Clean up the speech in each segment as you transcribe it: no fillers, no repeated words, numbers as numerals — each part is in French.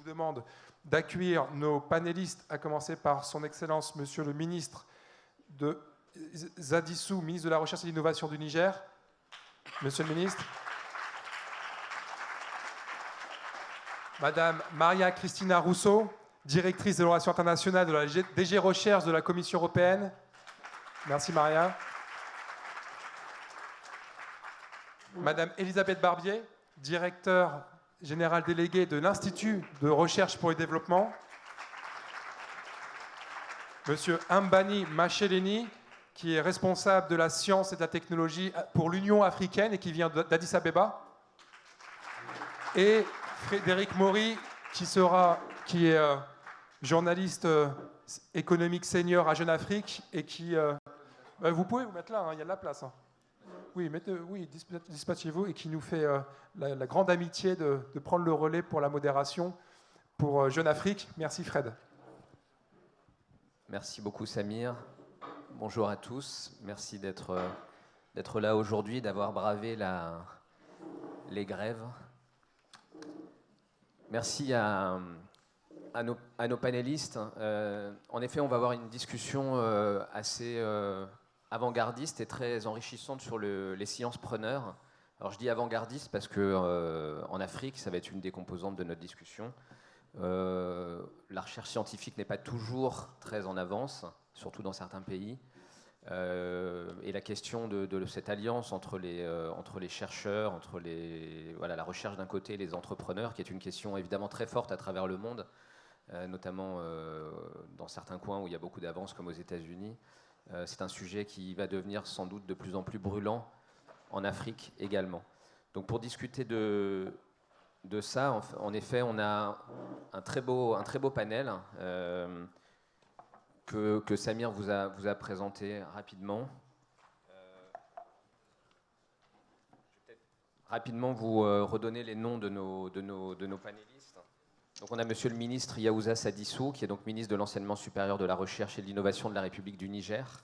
demande d'accueillir nos panélistes, à commencer par son Excellence, Monsieur le ministre de Zadissou, ministre de la Recherche et de l'Innovation du Niger. Monsieur le ministre. Madame Maria Cristina Rousseau, directrice des relations internationales de la DG Recherche de la Commission européenne. Merci Maria. Madame Elisabeth Barbier, directeur général délégué de l'Institut de recherche pour le développement. Monsieur Ambani Macheleni, qui est responsable de la science et de la technologie pour l'Union africaine et qui vient d'Addis Abeba. Et Frédéric Maury, qui est journaliste économique senior à Jeune Afrique et qui... vous pouvez vous mettre là, hein, il y a de la place. Hein. Oui, dispatchez-vous, et qui nous fait la grande amitié de prendre le relais pour la modération pour Jeune Afrique. Merci Fred. Merci beaucoup Samir. Bonjour à tous. Merci d'être là aujourd'hui, d'avoir bravé les grèves. Merci à nos panélistes. En effet, on va avoir une discussion assez avant-gardiste et très enrichissante sur les sciences preneurs. Alors je dis avant-gardiste parce qu'en Afrique, ça va être une des composantes de notre discussion. La recherche scientifique n'est pas toujours très en avance, surtout dans certains pays. Et la question de cette alliance entre les chercheurs, entre la recherche d'un côté et les entrepreneurs, qui est une question évidemment très forte à travers le monde, notamment dans certains coins où il y a beaucoup d'avance, comme aux États-Unis. C'est un sujet qui va devenir sans doute de plus en plus brûlant en Afrique également. Donc pour discuter de ça, en effet, on a un très beau panel que Samir vous a présenté rapidement. Je vais peut-être rapidement vous redonner les noms de nos panélistes. Donc on a Monsieur le ministre Yaouza Sadissou, qui est donc ministre de l'Enseignement supérieur, de la Recherche et de l'Innovation de la République du Niger.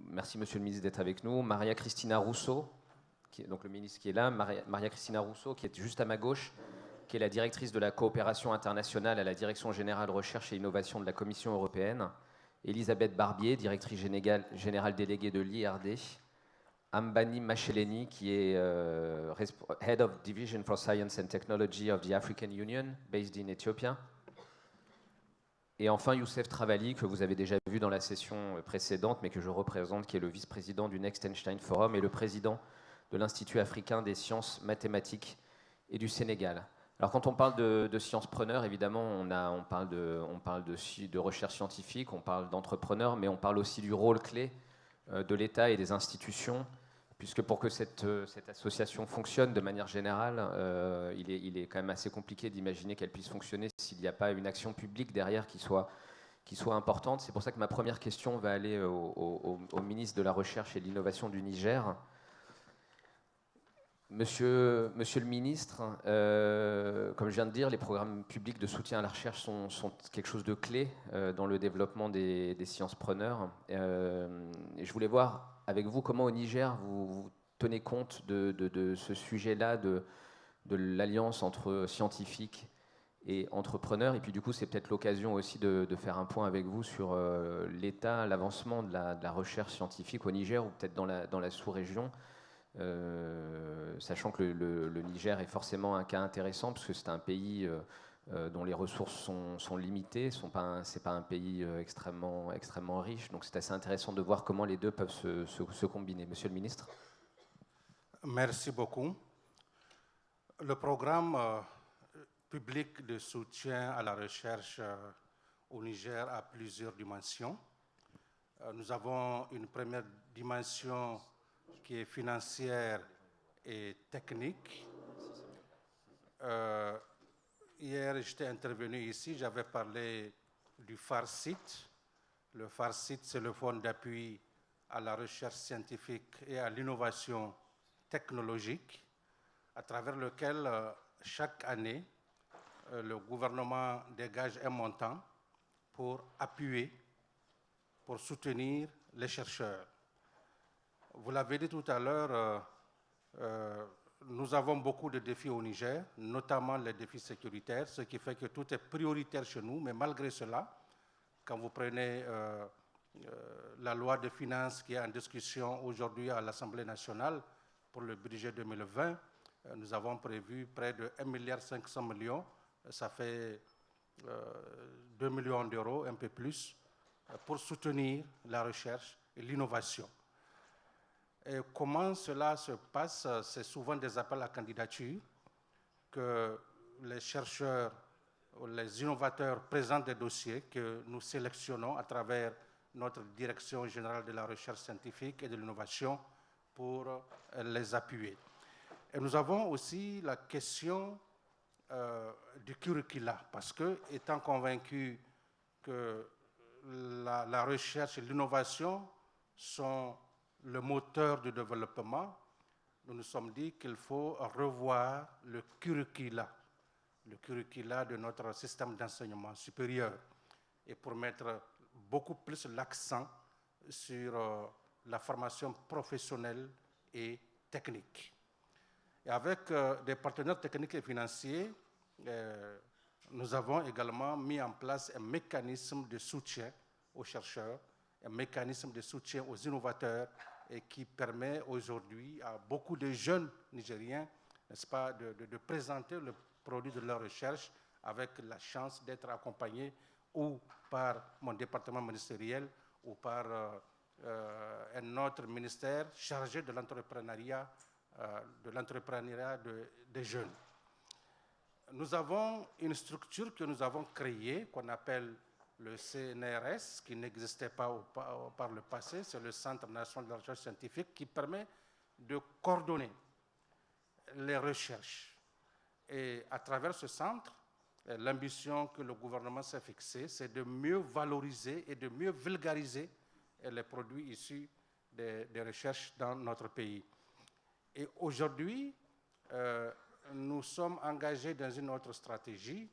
Merci Monsieur le ministre d'être avec nous. Maria Cristina Rousseau, qui est donc le ministre qui est là. Maria Cristina Rousseau, qui est juste à ma gauche, qui est la directrice de la coopération internationale à la Direction générale Recherche et Innovation de la Commission européenne. Elisabeth Barbier, directrice générale déléguée de l'IRD. Ambani Macheleni, qui est Head of Division for Science and Technology of the African Union, based in Ethiopia. Et enfin, Youssef Travali, que vous avez déjà vu dans la session précédente, mais que je représente, qui est le vice-président du Next Einstein Forum et le président de l'Institut africain des sciences mathématiques et du Sénégal. Alors, quand on parle de sciences preneurs, évidemment, on parle de recherche scientifique, on parle d'entrepreneurs, mais on parle aussi du rôle clé de l'État et des institutions, puisque pour que cette association fonctionne de manière générale, il est quand même assez compliqué d'imaginer qu'elle puisse fonctionner s'il n'y a pas une action publique derrière qui soit importante. C'est pour ça que ma première question va aller au ministre de la Recherche et de l'Innovation du Niger. Monsieur le ministre, comme je viens de dire, les programmes publics de soutien à la recherche sont quelque chose de clé dans le développement des sciences preneurs. Et je voulais voir avec vous comment au Niger vous tenez compte de ce sujet-là, de l'alliance entre scientifiques et entrepreneurs. Et puis du coup, c'est peut-être l'occasion aussi de faire un point avec vous sur l'état, l'avancement de la recherche scientifique au Niger ou peut-être dans la sous-région. Sachant que le Niger est forcément un cas intéressant parce que c'est un pays dont les ressources sont limitées, c'est pas un pays extrêmement riche, donc c'est assez intéressant de voir comment les deux peuvent se combiner. Monsieur le ministre. Merci beaucoup. Le programme public de soutien à la recherche au Niger a plusieurs dimensions. Nous avons une première dimension qui est financière et technique. Hier, j'étais intervenu ici, j'avais parlé du FARSIT. Le FARSIT, c'est le Fonds d'appui à la recherche scientifique et à l'innovation technologique, à travers lequel, chaque année, le gouvernement dégage un montant pour appuyer, pour soutenir les chercheurs. Vous l'avez dit tout à l'heure, nous avons beaucoup de défis au Niger, notamment les défis sécuritaires, ce qui fait que tout est prioritaire chez nous, mais malgré cela, quand vous prenez la loi de finances qui est en discussion aujourd'hui à l'Assemblée nationale pour le budget 2020, nous avons prévu près de 1,5 milliard, ça fait 2 millions d'euros, un peu plus, pour soutenir la recherche et l'innovation. Et comment cela se passe? C'est souvent des appels à candidature que les chercheurs, les innovateurs présentent des dossiers que nous sélectionnons à travers notre direction générale de la recherche scientifique et de l'innovation pour les appuyer. Et nous avons aussi la question du curricula, parce que, étant convaincus que la recherche et l'innovation sont le moteur du développement, nous nous sommes dit qu'il faut revoir le curricula de notre système d'enseignement supérieur, et pour mettre beaucoup plus l'accent sur la formation professionnelle et technique. Et avec des partenaires techniques et financiers, nous avons également mis en place un mécanisme de soutien aux chercheurs, un mécanisme de soutien aux innovateurs, et qui permet aujourd'hui à beaucoup de jeunes Nigériens, n'est-ce pas, de présenter le produit de leur recherche avec la chance d'être accompagnés ou par mon département ministériel ou par un autre ministère chargé de l'entrepreneuriat des jeunes. Nous avons une structure que nous avons créée, qu'on appelle le CNRS, qui n'existait pas par le passé, c'est le Centre national de recherche scientifique, qui permet de coordonner les recherches. Et à travers ce centre, l'ambition que le gouvernement s'est fixée, c'est de mieux valoriser et de mieux vulgariser les produits issus des recherches dans notre pays. Et aujourd'hui, nous sommes engagés dans une autre stratégie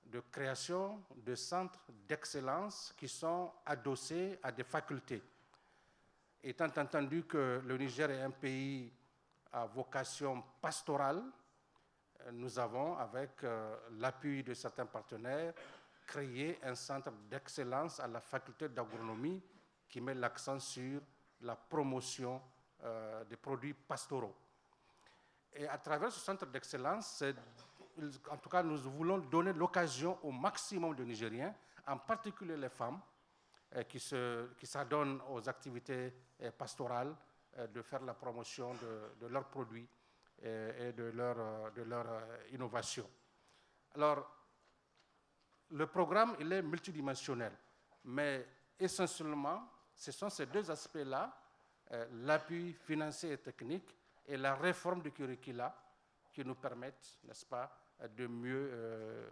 de création de centres d'excellence qui sont adossés à des facultés. Étant entendu que le Niger est un pays à vocation pastorale, nous avons, avec l'appui de certains partenaires, créé un centre d'excellence à la faculté d'agronomie qui met l'accent sur la promotion des produits pastoraux. Et à travers ce centre d'excellence, en tout cas, nous voulons donner l'occasion au maximum de Nigériens, en particulier les femmes, qui s'adonnent aux activités pastorales, de faire la promotion de leurs produits et de leur innovation. Alors, le programme, il est multidimensionnel, mais essentiellement, ce sont ces deux aspects-là, l'appui financier et technique et la réforme du curricula, qui nous permettent, n'est-ce pas, de mieux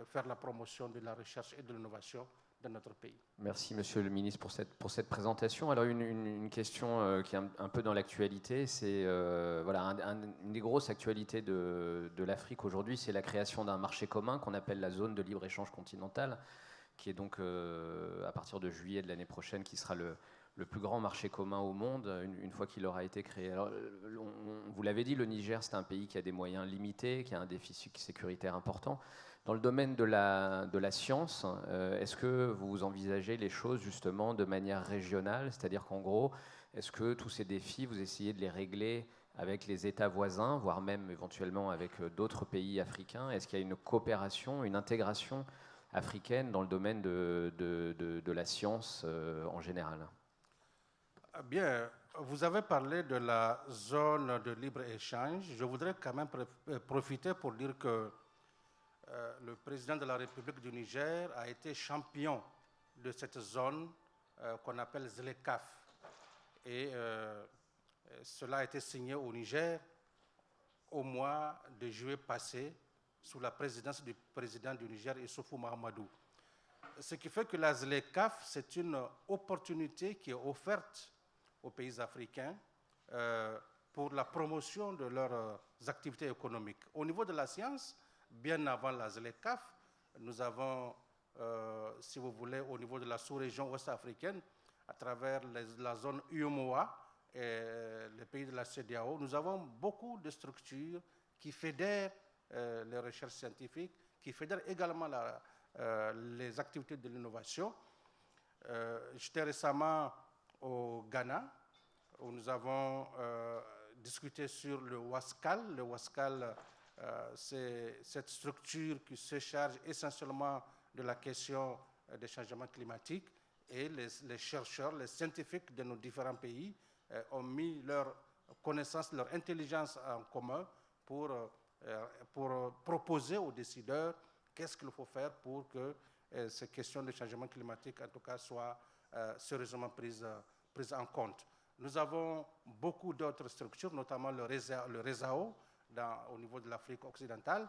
faire la promotion de la recherche et de l'innovation dans notre pays. Merci, Monsieur le Ministre, pour cette présentation. Alors, une question qui est un peu dans l'actualité, c'est voilà, une des grosses actualités de l'Afrique aujourd'hui, c'est la création d'un marché commun qu'on appelle la zone de libre-échange continentale, qui est donc, à partir de juillet de l'année prochaine, qui sera le plus grand marché commun au monde, une fois qu'il aura été créé. Alors, vous l'avez dit, le Niger, c'est un pays qui a des moyens limités, qui a un déficit sécuritaire important. Dans le domaine de la science, est-ce que vous envisagez les choses justement de manière régionale? C'est-à-dire qu'en gros, est-ce que tous ces défis, vous essayez de les régler avec les États voisins, voire même éventuellement avec d'autres pays africains? Est-ce qu'il y a une coopération, une intégration africaine dans le domaine de la science en général? Bien, vous avez parlé de la zone de libre-échange. Je voudrais quand même profiter pour dire que le président de la République du Niger a été champion de cette zone qu'on appelle ZLECAf. Et cela a été signé au Niger au mois de juillet passé sous la présidence du président du Niger, Issoufou Mahamadou. Ce qui fait que la ZLECAf, c'est une opportunité qui est offerte aux pays africains pour la promotion de leurs activités économiques. Au niveau de la science, bien avant la ZLECAf, nous avons, si vous voulez, au niveau de la sous-région ouest-africaine, à travers la zone UEMOA, et les pays de la CEDEAO, nous avons beaucoup de structures qui fédèrent les recherches scientifiques, qui fédèrent également les activités de l'innovation. J'étais récemment au Ghana, où nous avons discuté sur le WASCAL. Le WASCAL, c'est cette structure qui se charge essentiellement de la question des changements climatiques, et les chercheurs, les scientifiques de nos différents pays ont mis leur connaissance, leur intelligence en commun pour proposer aux décideurs qu'est-ce qu'il faut faire pour que ces questions de changement climatique, en tout cas, soient sérieusement prises en compte. Nous avons beaucoup d'autres structures, notamment le RESAO au niveau de l'Afrique occidentale,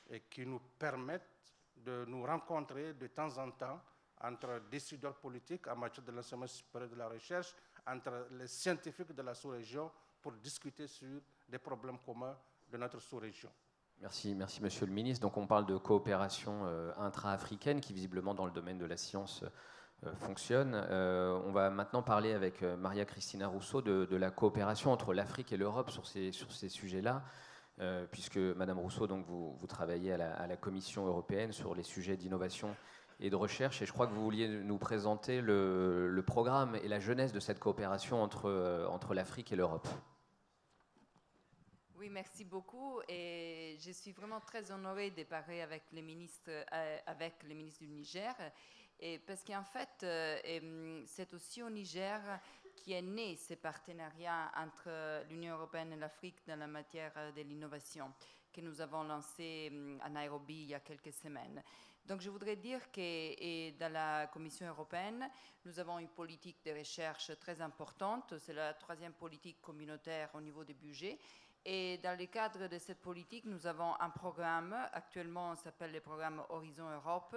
et qui nous permettent de nous rencontrer de temps en temps entre décideurs politiques en matière de l'enseignement supérieur et de la recherche, entre les scientifiques de la sous-région, pour discuter sur des problèmes communs de notre sous-région. Merci, Monsieur le Ministre. Donc on parle de coopération intra-africaine qui visiblement dans le domaine de la science fonctionne. On va maintenant parler avec Maria Cristina Russo de la coopération entre l'Afrique et l'Europe sur ces sujets-là, puisque Madame Russo, donc vous travaillez à la Commission européenne sur les sujets d'innovation et de recherche, et je crois que vous vouliez nous présenter le programme et la genèse de cette coopération entre l'Afrique et l'Europe. Oui, merci beaucoup. Et je suis vraiment très honorée de parler avec les ministres du Niger. Et parce qu'en fait, c'est aussi au Niger qui est né ce partenariat entre l'Union européenne et l'Afrique dans la matière de l'innovation que nous avons lancé à Nairobi il y a quelques semaines. Donc je voudrais dire que dans la Commission européenne, nous avons une politique de recherche très importante. C'est la 3e politique communautaire au niveau des budgets. Et dans le cadre de cette politique, nous avons un programme, actuellement on s'appelle le programme Horizon Europe,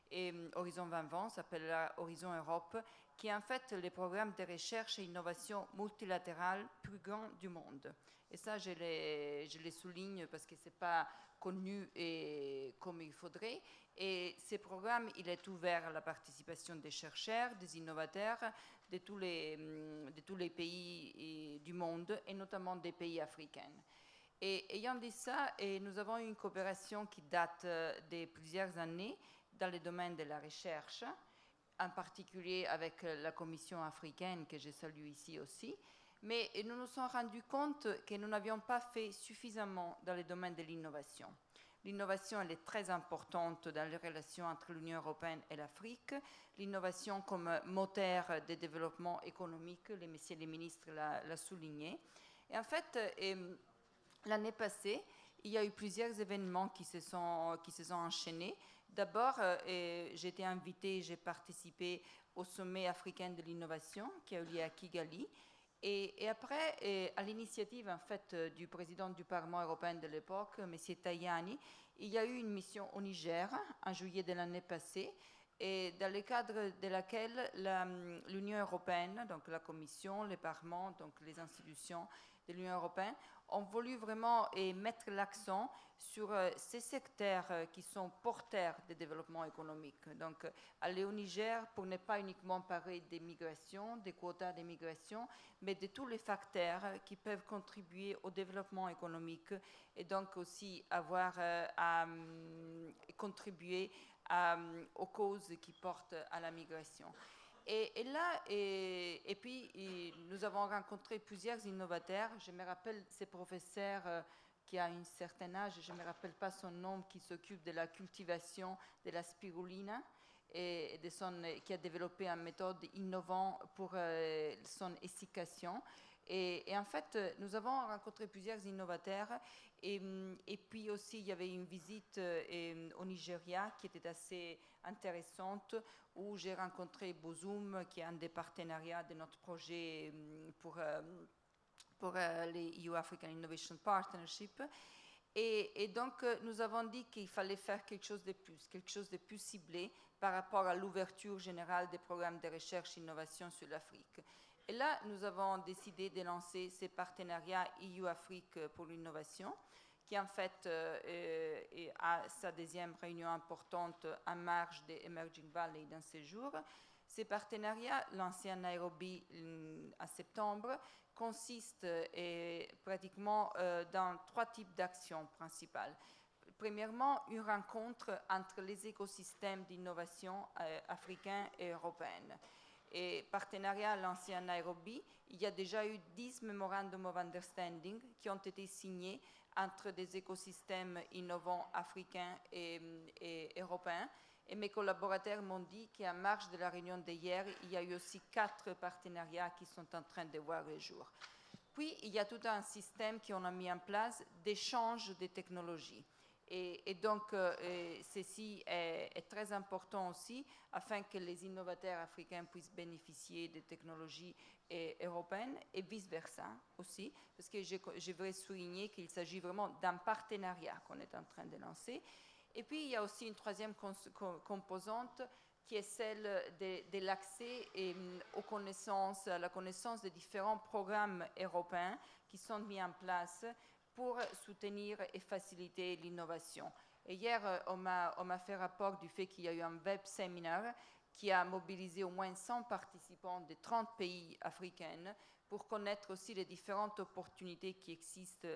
et Horizon 2020 s'appelle Horizon Europe, qui est en fait le programme de recherche et innovation multilatérale plus grand du monde. Et ça, je les souligne parce que ce n'est pas connu comme il faudrait. Et ce programme, il est ouvert à la participation des chercheurs, des innovateurs de tous les pays du monde, et notamment des pays africains. Et ayant dit ça, nous avons une coopération qui date de plusieurs années dans le domaine de la recherche, en particulier avec la Commission africaine, que je salue ici aussi. Mais nous nous sommes rendus compte que nous n'avions pas fait suffisamment dans le domaine de l'innovation. L'innovation, elle est très importante dans les relations entre l'Union européenne et l'Afrique. L'innovation comme moteur de développement économique, monsieur le ministre l'a souligné. Et en fait, l'année passée, il y a eu plusieurs événements qui se sont enchaînés. D'abord, j'ai été invitée, j'ai participé au sommet africain de l'innovation qui a eu lieu à Kigali. Et après, à l'initiative en fait du président du Parlement européen de l'époque, M. Tajani, il y a eu une mission au Niger en juillet de l'année passée, et dans le cadre de laquelle l'Union européenne, donc la Commission, le Parlement, donc les institutions de l'Union européenne, ont voulu vraiment mettre l'accent sur ces secteurs qui sont porteurs de développement économique. Donc, aller au Niger pour ne pas uniquement parler des migrations, des quotas de migration, mais de tous les facteurs qui peuvent contribuer au développement économique et donc aussi avoir à contribuer aux causes qui portent à la migration. Et puis, nous avons rencontré plusieurs innovateurs. Je me rappelle ce professeur qui a un certain âge, je ne me rappelle pas son nom, qui s'occupe de la cultivation de la spirulina et qui a développé une méthode innovante pour son essiccation. Et en fait, nous avons rencontré plusieurs innovateurs. Et puis aussi, il y avait une visite au Nigeria qui était assez intéressante, où j'ai rencontré Bozoum, qui est un des partenariats de notre projet pour les EU African Innovation Partnership. Et donc, nous avons dit qu'il fallait faire quelque chose de plus ciblé par rapport à l'ouverture générale des programmes de recherche et innovation sur l'Afrique. Et là, nous avons décidé de lancer ces partenariats EU-Afrique pour l'innovation, qui en fait a sa 2e réunion importante en marge des Emerging Valley dans ces jours. Ces partenariats, lancés à Nairobi en septembre, consiste pratiquement dans 3 types d'actions principales. Premièrement, une rencontre entre les écosystèmes d'innovation africains et européens. Et partenariat lancé à Nairobi, il y a déjà eu 10 Memorandum of Understanding qui ont été signés entre des écosystèmes innovants africains et européens. Et mes collaborateurs m'ont dit qu'en marge de la réunion d'hier, il y a eu aussi 4 partenariats qui sont en train de voir le jour. Puis, il y a tout un système qu'on a mis en place d'échange de technologies. Et donc, ceci est très important aussi, afin que les innovateurs africains puissent bénéficier des technologies européennes et vice-versa aussi, parce que je veux souligner qu'il s'agit vraiment d'un partenariat qu'on est en train de lancer. Et puis, il y a aussi une troisième composante qui est celle de l'accès aux connaissances, à la connaissance des différents programmes européens qui sont mis en place pour soutenir et faciliter l'innovation. Et hier, on m'a fait rapport du fait qu'il y a eu un web séminaire qui a mobilisé au moins 100 participants de 30 pays africains pour connaître aussi les différentes opportunités qui existent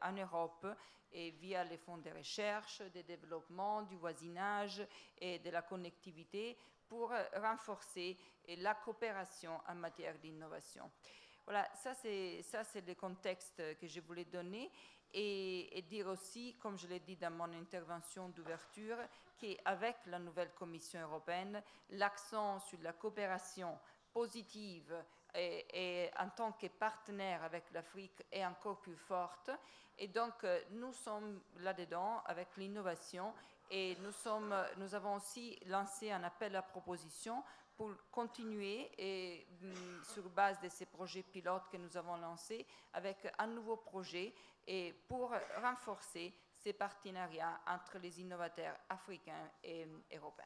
en Europe et via les fonds de recherche, de développement, du voisinage et de la connectivité pour renforcer la coopération en matière d'innovation. Voilà, ça c'est le contexte que je voulais donner et dire aussi, comme je l'ai dit dans mon intervention d'ouverture, qu'avec la nouvelle Commission européenne, l'accent sur la coopération positive et en tant que partenaire avec l'Afrique est encore plus forte. Et donc, nous sommes là-dedans avec l'innovation et nous avons aussi lancé un appel à propositions pour continuer et sur base de ces projets pilotes que nous avons lancés avec un nouveau projet et pour renforcer ces partenariats entre les innovateurs africains et européens.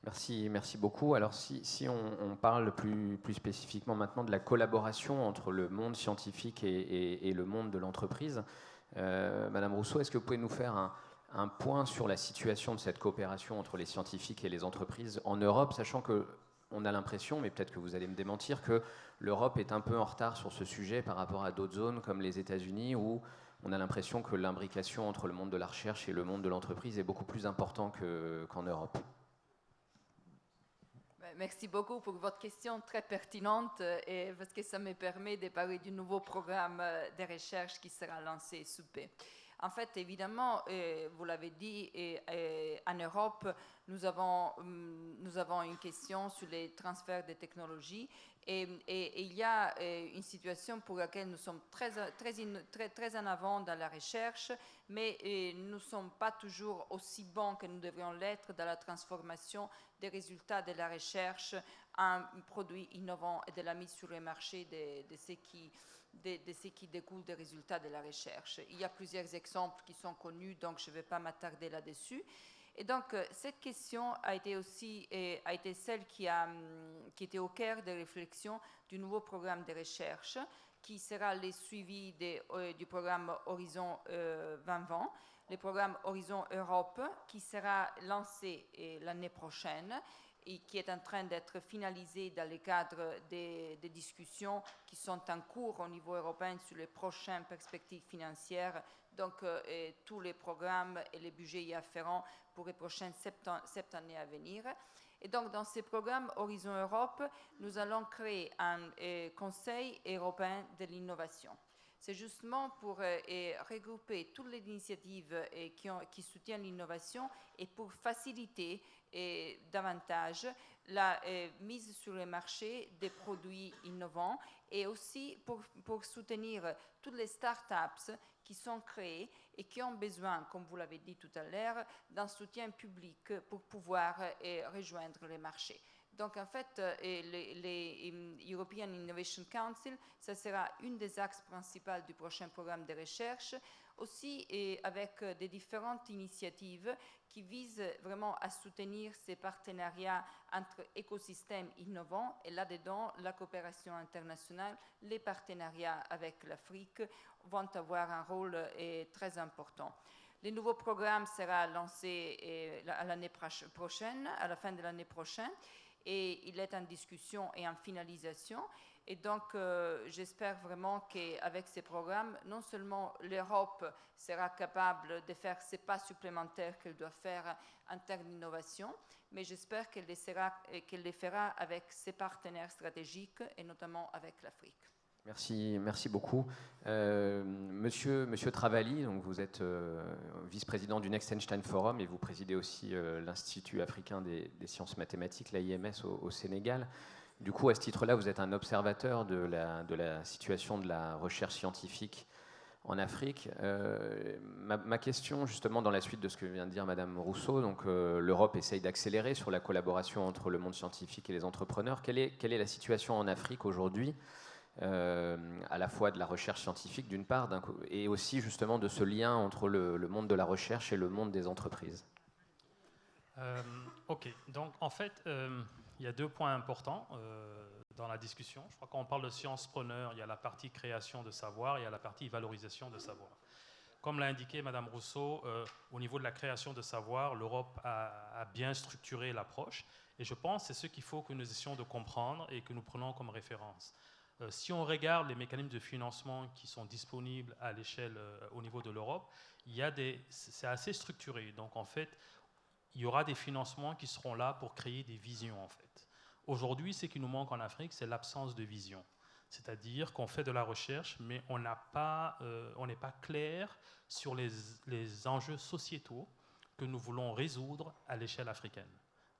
Merci beaucoup. Alors si on parle plus spécifiquement maintenant de la collaboration entre le monde scientifique et le monde de l'entreprise, Madame Rousseau, est-ce que vous pouvez nous faire un point sur la situation de cette coopération entre les scientifiques et les entreprises en Europe, sachant qu'on a l'impression, mais peut-être que vous allez me démentir, que l'Europe est un peu en retard sur ce sujet par rapport à d'autres zones comme les États-Unis où on a l'impression que l'imbrication entre le monde de la recherche et le monde de l'entreprise est beaucoup plus important qu'en Europe. Merci beaucoup pour votre question très pertinente et parce que ça me permet de parler du nouveau programme de recherche qui sera lancé sous peu. En fait, évidemment, vous l'avez dit, en Europe, nous avons une question sur les transferts de technologies et il y a une situation pour laquelle nous sommes très en avant dans la recherche, mais nous ne sommes pas toujours aussi bons que nous devrions l'être dans la transformation des résultats de la recherche en produits innovants et de la mise sur le marché de ce qui découle des résultats de la recherche. Il y a plusieurs exemples qui sont connus, donc je ne vais pas m'attarder là-dessus. Et donc, cette question a été celle qui était au cœur des réflexions du nouveau programme de recherche, qui sera le suivi du programme Horizon 2020, le programme Horizon Europe, qui sera lancé l'année prochaine et qui est en train d'être finalisé dans le cadre des discussions qui sont en cours au niveau européen sur les prochaines perspectives financières, donc tous les programmes et les budgets y afférents pour les prochaines 7 années à venir. Et donc, dans ces programmes Horizon Europe, nous allons créer un Conseil européen de l'innovation. C'est justement pour regrouper toutes les initiatives qui soutiennent l'innovation et pour faciliter davantage la mise sur le marché des produits innovants et aussi pour soutenir toutes les start-up qui sont créées et qui ont besoin, comme vous l'avez dit tout à l'heure, d'un soutien public pour pouvoir rejoindre les marchés. Donc, en fait, les European Innovation Council, ça sera une des axes principaux du prochain programme de recherche, aussi avec des différentes initiatives qui visent vraiment à soutenir ces partenariats entre écosystèmes innovants et là-dedans, la coopération internationale, les partenariats avec l'Afrique vont avoir un rôle très important. Le nouveau programme sera lancé à l'année prochaine, à la fin de l'année prochaine, et il est en discussion et en finalisation. Et donc, j'espère vraiment qu'avec ces programmes, non seulement l'Europe sera capable de faire ces pas supplémentaires qu'elle doit faire en termes d'innovation, mais j'espère qu'elle les fera avec ses partenaires stratégiques et notamment avec l'Afrique. Merci beaucoup. Monsieur Travali, donc vous êtes vice-président du Next Einstein Forum et vous présidez aussi l'Institut africain des sciences mathématiques, l'AIMS, au Sénégal. Du coup, à ce titre-là, vous êtes un observateur de la situation de la recherche scientifique en Afrique. Ma question, justement, dans la suite de ce que vient de dire Madame Rousseau, donc l'Europe essaye d'accélérer sur la collaboration entre le monde scientifique et les entrepreneurs. Quelle est la situation en Afrique aujourd'hui, à la fois de la recherche scientifique d'une part, et aussi justement de ce lien entre le monde de la recherche et le monde des entreprises? Ok, donc en fait, il y a 2 points importants dans la discussion. Je crois qu'on parle de science-preneur, il y a la partie création de savoir, il y a la partie valorisation de savoir. Comme l'a indiqué Madame Rousseau, au niveau de la création de savoir, l'Europe a bien structuré l'approche, et je pense que c'est ce qu'il faut que nous essayons de comprendre et que nous prenons comme référence. Si on regarde les mécanismes de financement qui sont disponibles à l'échelle, au niveau de l'Europe, c'est assez structuré. Donc en fait, il y aura des financements qui seront là pour créer des visions, en fait. Aujourd'hui, ce qui nous manque en Afrique, c'est l'absence de vision. C'est-à-dire qu'on fait de la recherche, mais on n'est pas clair sur les enjeux sociétaux que nous voulons résoudre à l'échelle africaine.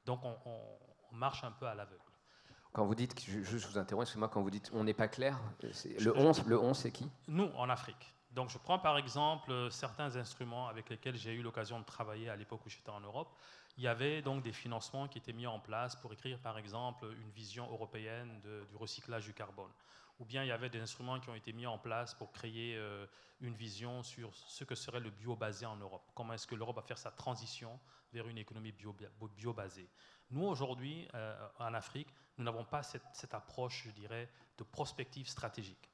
Donc, on marche un peu à l'aveugle. Quand vous dites, juste vous interromps, excusez-moi, quand vous dites on n'est pas clair, le 11, c'est qui? Nous, en Afrique. Donc, je prends par exemple certains instruments avec lesquels j'ai eu l'occasion de travailler à l'époque où j'étais en Europe. Il y avait donc des financements qui étaient mis en place pour écrire par exemple une vision européenne du recyclage du carbone. Ou bien il y avait des instruments qui ont été mis en place pour créer une vision sur ce que serait le bio-basé en Europe. Comment est-ce que l'Europe va faire sa transition vers une économie bio-basée. Nous, aujourd'hui, en Afrique, nous n'avons pas cette approche, je dirais, de prospective stratégique.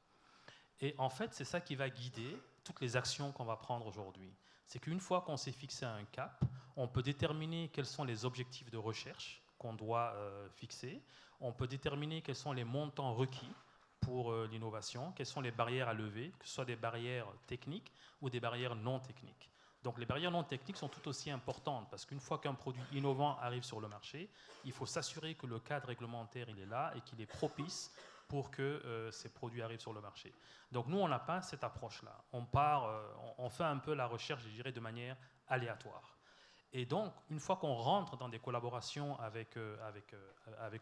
Et en fait, c'est ça qui va guider toutes les actions qu'on va prendre aujourd'hui. C'est qu'une fois qu'on s'est fixé un cap, on peut déterminer quels sont les objectifs de recherche qu'on doit fixer, on peut déterminer quels sont les montants requis pour l'innovation, quelles sont les barrières à lever, que ce soit des barrières techniques ou des barrières non techniques. Donc les barrières non techniques sont tout aussi importantes parce qu'une fois qu'un produit innovant arrive sur le marché, il faut s'assurer que le cadre réglementaire il est là et qu'il est propice pour que ces produits arrivent sur le marché. Donc nous, on n'a pas cette approche-là. On fait un peu la recherche, je dirais, de manière aléatoire. Et donc, une fois qu'on rentre dans des collaborations avec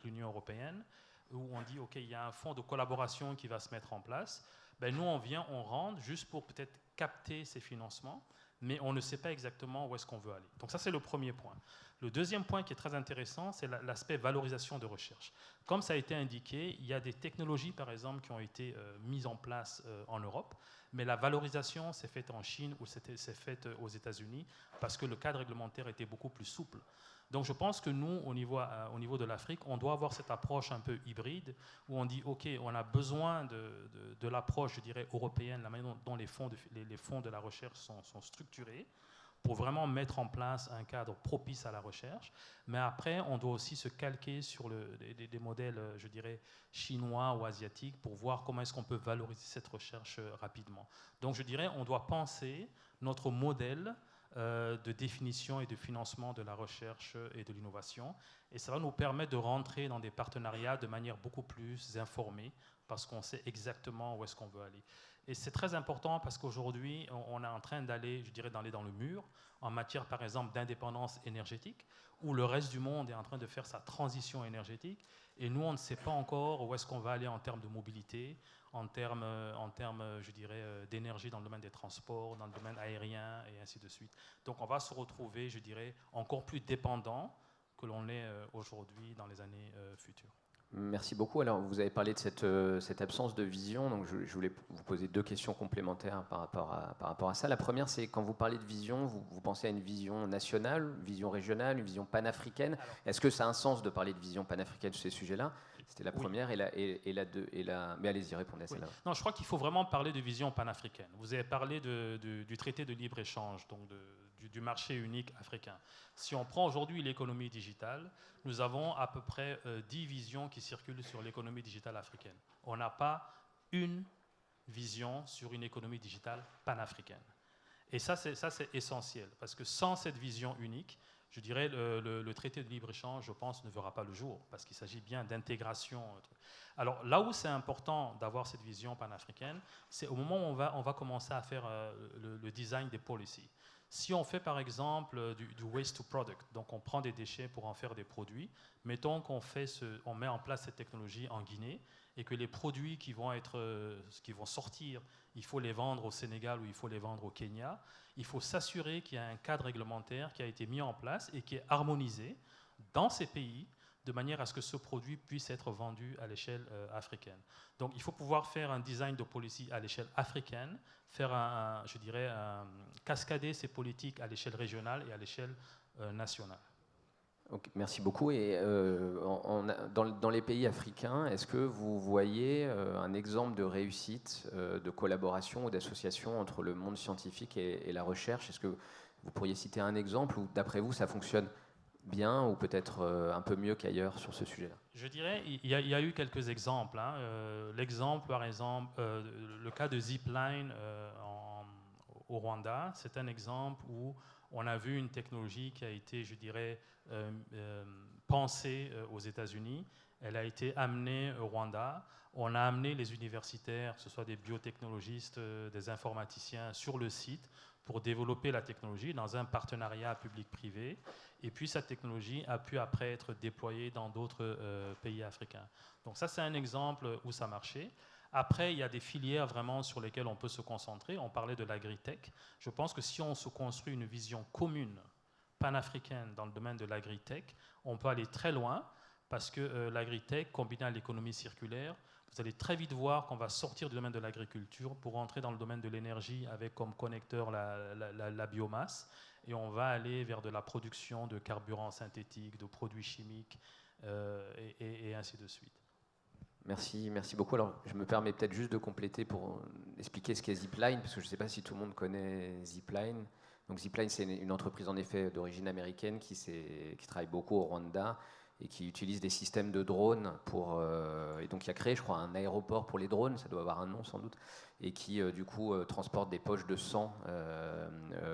l'Union européenne, où on dit, OK, il y a un fonds de collaboration qui va se mettre en place, ben nous, on rentre juste pour peut-être capter ces financements, mais on ne sait pas exactement où est-ce qu'on veut aller. Donc ça, c'est le premier point. Le deuxième point qui est très intéressant, c'est l'aspect valorisation de recherche. Comme ça a été indiqué, il y a des technologies, par exemple, qui ont été mises en place en Europe, mais la valorisation s'est faite en Chine ou s'est faite aux États-Unis parce que le cadre réglementaire était beaucoup plus souple. Donc je pense que nous, au niveau de l'Afrique, on doit avoir cette approche un peu hybride où on dit, OK, on a besoin de l'approche, je dirais, européenne, la manière dont les fonds de la recherche sont structurés, pour vraiment mettre en place un cadre propice à la recherche. Mais après, on doit aussi se calquer sur des modèles, je dirais, chinois ou asiatiques pour voir comment est-ce qu'on peut valoriser cette recherche rapidement. Donc, je dirais, on doit penser notre modèle de définition et de financement de la recherche et de l'innovation. Et ça va nous permettre de rentrer dans des partenariats de manière beaucoup plus informée parce qu'on sait exactement où est-ce qu'on veut aller. Et c'est très important parce qu'aujourd'hui, on est en train d'aller, je dirais, dans le mur en matière, par exemple, d'indépendance énergétique, où le reste du monde est en train de faire sa transition énergétique. Et nous, on ne sait pas encore où est-ce qu'on va aller en termes de mobilité, en termes je dirais, d'énergie dans le domaine des transports, dans le domaine aérien, et ainsi de suite. Donc, on va se retrouver, je dirais, encore plus dépendant que l'on est aujourd'hui dans les années futures. Merci beaucoup. Alors, vous avez parlé de cette absence de vision. Donc, je voulais vous poser 2 questions complémentaires par rapport à ça. La première, c'est quand vous parlez de vision, vous pensez à une vision nationale, une vision régionale, une vision panafricaine. Est-ce que ça a un sens de parler de vision panafricaine sur ces sujets-là? C'était la première. Oui. Mais allez-y, répondez à celle-là. Oui. Non, je crois qu'il faut vraiment parler de vision panafricaine. Vous avez parlé du traité de libre-échange, donc du marché unique africain. Si on prend aujourd'hui l'économie digitale, nous avons à peu près 10 visions qui circulent sur l'économie digitale africaine. On n'a pas une vision sur une économie digitale panafricaine. Et ça, c'est essentiel, parce que sans cette vision unique, je dirais le traité de libre-échange, je pense, ne verra pas le jour, parce qu'il s'agit bien d'intégration. Alors là où c'est important d'avoir cette vision panafricaine, c'est au moment où on va commencer à faire le design des policies. Si on fait par exemple du waste to product, donc on prend des déchets pour en faire des produits, mettons qu'on on met en place cette technologie en Guinée, et que les produits qui vont sortir, il faut les vendre au Sénégal ou il faut les vendre au Kenya. Il faut s'assurer qu'il y a un cadre réglementaire qui a été mis en place et qui est harmonisé dans ces pays de manière à ce que ce produit puisse être vendu à l'échelle africaine. Donc il faut pouvoir faire un design de policy à l'échelle africaine, faire cascader ces politiques à l'échelle régionale et à l'échelle nationale. Okay, merci beaucoup. Et dans les pays africains, est-ce que vous voyez un exemple de réussite, de collaboration ou d'association entre le monde scientifique et la recherche? Est-ce que vous pourriez citer un exemple où, d'après vous, ça fonctionne bien ou peut-être un peu mieux qu'ailleurs sur ce sujet-là? Je dirais il y a eu quelques exemples. Hein. L'exemple, par exemple, le cas de Zipline au Rwanda, c'est un exemple où on a vu une technologie qui a été, je dirais, pensée aux États-Unis. Elle a été amenée au Rwanda. On a amené les universitaires, que ce soit des biotechnologistes, des informaticiens, sur le site pour développer la technologie dans un partenariat public-privé. Et puis, cette technologie a pu après être déployée dans d'autres pays africains. Donc ça, c'est un exemple où ça marchait. Après, il y a des filières vraiment sur lesquelles on peut se concentrer. On parlait de l'agritech. Je pense que si on se construit une vision commune, panafricaine, dans le domaine de l'agritech, on peut aller très loin parce que l'agritech, combiné à l'économie circulaire, vous allez très vite voir qu'on va sortir du domaine de l'agriculture pour entrer dans le domaine de l'énergie avec comme connecteur la biomasse. Et on va aller vers de la production de carburants synthétiques, de produits chimiques et ainsi de suite. Merci beaucoup. Alors, je me permets peut-être juste de compléter pour expliquer ce qu'est Zipline, parce que je ne sais pas si tout le monde connaît Zipline. Donc Zipline, c'est une entreprise en effet d'origine américaine qui travaille beaucoup au Rwanda et qui utilise des systèmes de drones et donc qui a créé, je crois, un aéroport pour les drones, ça doit avoir un nom sans doute, et qui du coup transporte des poches de sang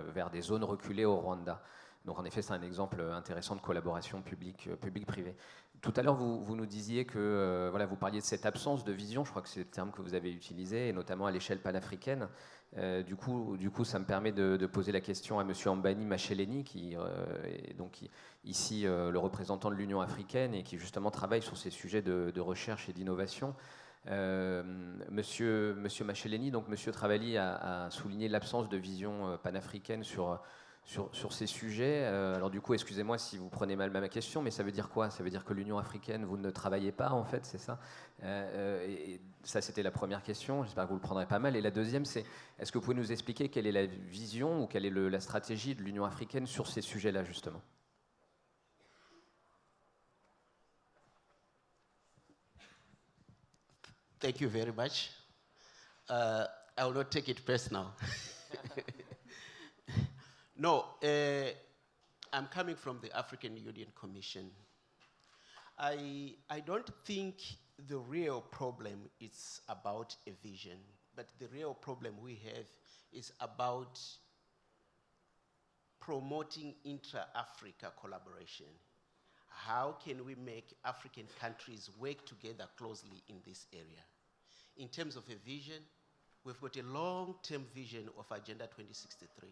vers des zones reculées au Rwanda. Donc en effet, c'est un exemple intéressant de collaboration public-privé. Tout à l'heure, vous nous disiez que vous parliez de cette absence de vision, je crois que c'est le terme que vous avez utilisé, et notamment à l'échelle panafricaine. Du coup, ça me permet de poser la question à M. Ambani Macheleni, qui est donc ici le représentant de l'Union africaine et qui justement travaille sur ces sujets de recherche et d'innovation. Monsieur Macheleni, donc Monsieur Travali a souligné l'absence de vision panafricaine sur ces sujets. Alors du coup, excusez-moi si vous prenez mal ma question, mais ça veut dire quoi? Ça veut dire que l'Union africaine, vous ne travaillez pas en fait, c'est ça? Et ça, c'était la première question, j'espère que vous le prendrez pas mal. Et la deuxième, c'est, est-ce que vous pouvez nous expliquer quelle est la vision ou quelle est la stratégie de l'Union africaine sur ces sujets-là, justement? Thank you very much. I will not take it personal. No, I'm coming from the African Union Commission. I don't think the real problem is about a vision, but the real problem we have is about promoting intra-Africa collaboration. How can we make African countries work together closely in this area? In terms of a vision, we've got a long-term vision of Agenda 2063,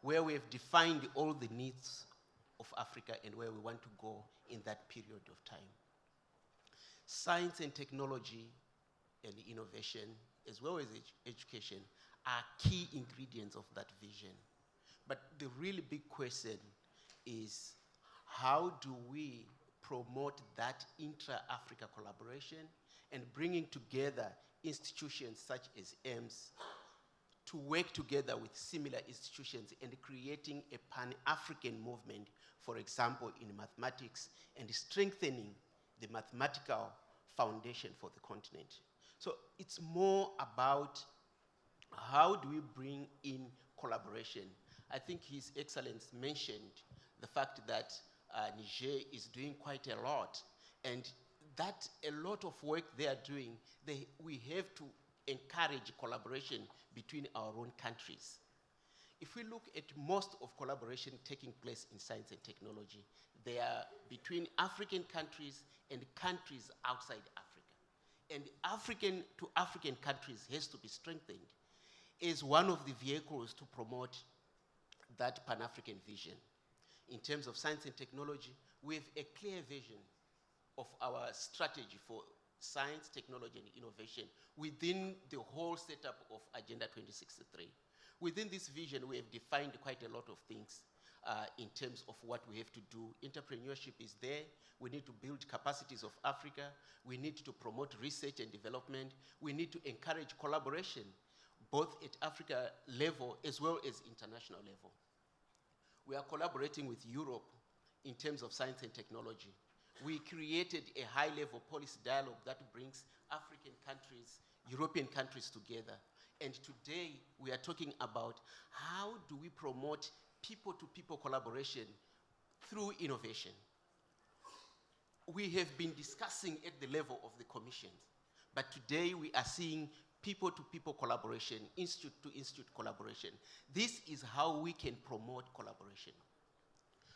where we have defined all the needs of Africa and where we want to go in that period of time. Science and technology and innovation, as well as education, are key ingredients of that vision. But the really big question is, how do we promote that intra-Africa collaboration and bringing together institutions such as AIMS to work together with similar institutions and creating a Pan-African movement, for example, in mathematics, and strengthening the mathematical foundation for the continent. So it's more about how do we bring in collaboration, I think His Excellency mentioned the fact that Niger is doing quite a lot, and that a lot of work they are doing, we have to encourage collaboration between our own countries. If we look at most of collaboration taking place in science and technology, they are between African countries and countries outside Africa. And African to African countries has to be strengthened as one of the vehicles to promote that Pan-African vision. In terms of science and technology, we have a clear vision of our strategy for science, technology, and innovation within the whole setup of Agenda 2063. Within this vision, we have defined quite a lot of things in terms of what we have to do. Entrepreneurship is there. We need to build capacities of Africa. We need to promote research and development. We need to encourage collaboration, both at Africa level as well as international level. We are collaborating with Europe in terms of science and technology. We created a high-level policy dialogue that brings African countries, European countries together. And today, we are talking about how do we promote people-to-people collaboration through innovation. We have been discussing at the level of the Commission, but today we are seeing people-to-people collaboration, institute-to-institute collaboration. This is how we can promote collaboration.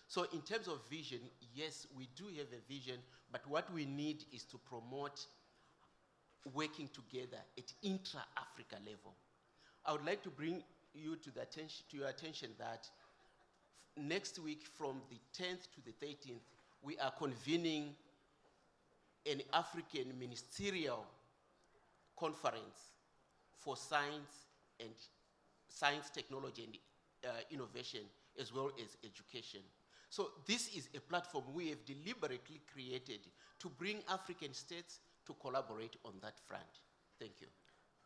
So in terms of vision, yes, we do have a vision, but what we need is to promote working together at intra-Africa level. I would like to bring you to your attention that next week from the 10th to the 13th, we are convening an African ministerial conference for science, technology, and innovation, as well as education. So this is a platform we have deliberately created to bring African states to collaborate on that front. Thank you.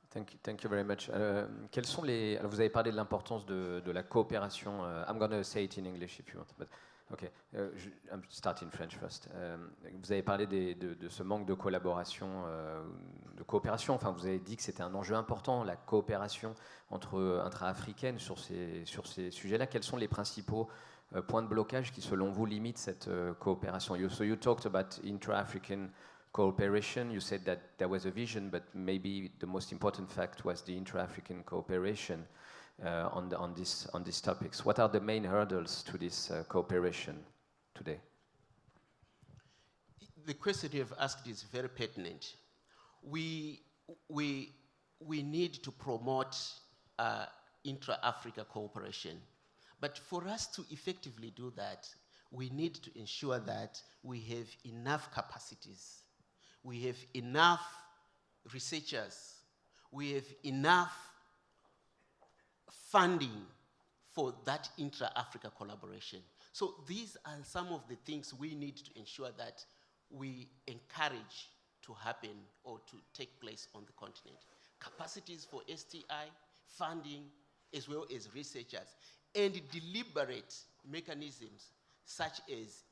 Thank you very much. Quels sont les... Alors vous avez parlé de l'importance de la coopération. I'm going to say it in English if you want. But okay, I'm starting French first. Vous avez parlé de ce manque de collaboration, de coopération. Enfin, vous avez dit que c'était un enjeu important, la coopération intra-africaine sur ces sujets-là. Quels sont les principaux points de blocage qui, selon vous, limitent cette coopération? So you talked about intra-African cooperation. You said that there was a vision, but maybe the most important fact was the intra-African cooperation on these topics. What are the main hurdles to this cooperation today? The question you have asked is very pertinent. We need to promote intra-Africa cooperation. But for us to effectively do that, we need to ensure that we have enough capacities. We have enough researchers. We have enough funding for that intra-Africa collaboration. So these are some of the things we need to ensure that we encourage to happen or to take place on the continent. Capacities for STI, funding, as well as researchers, and deliberate mechanisms such as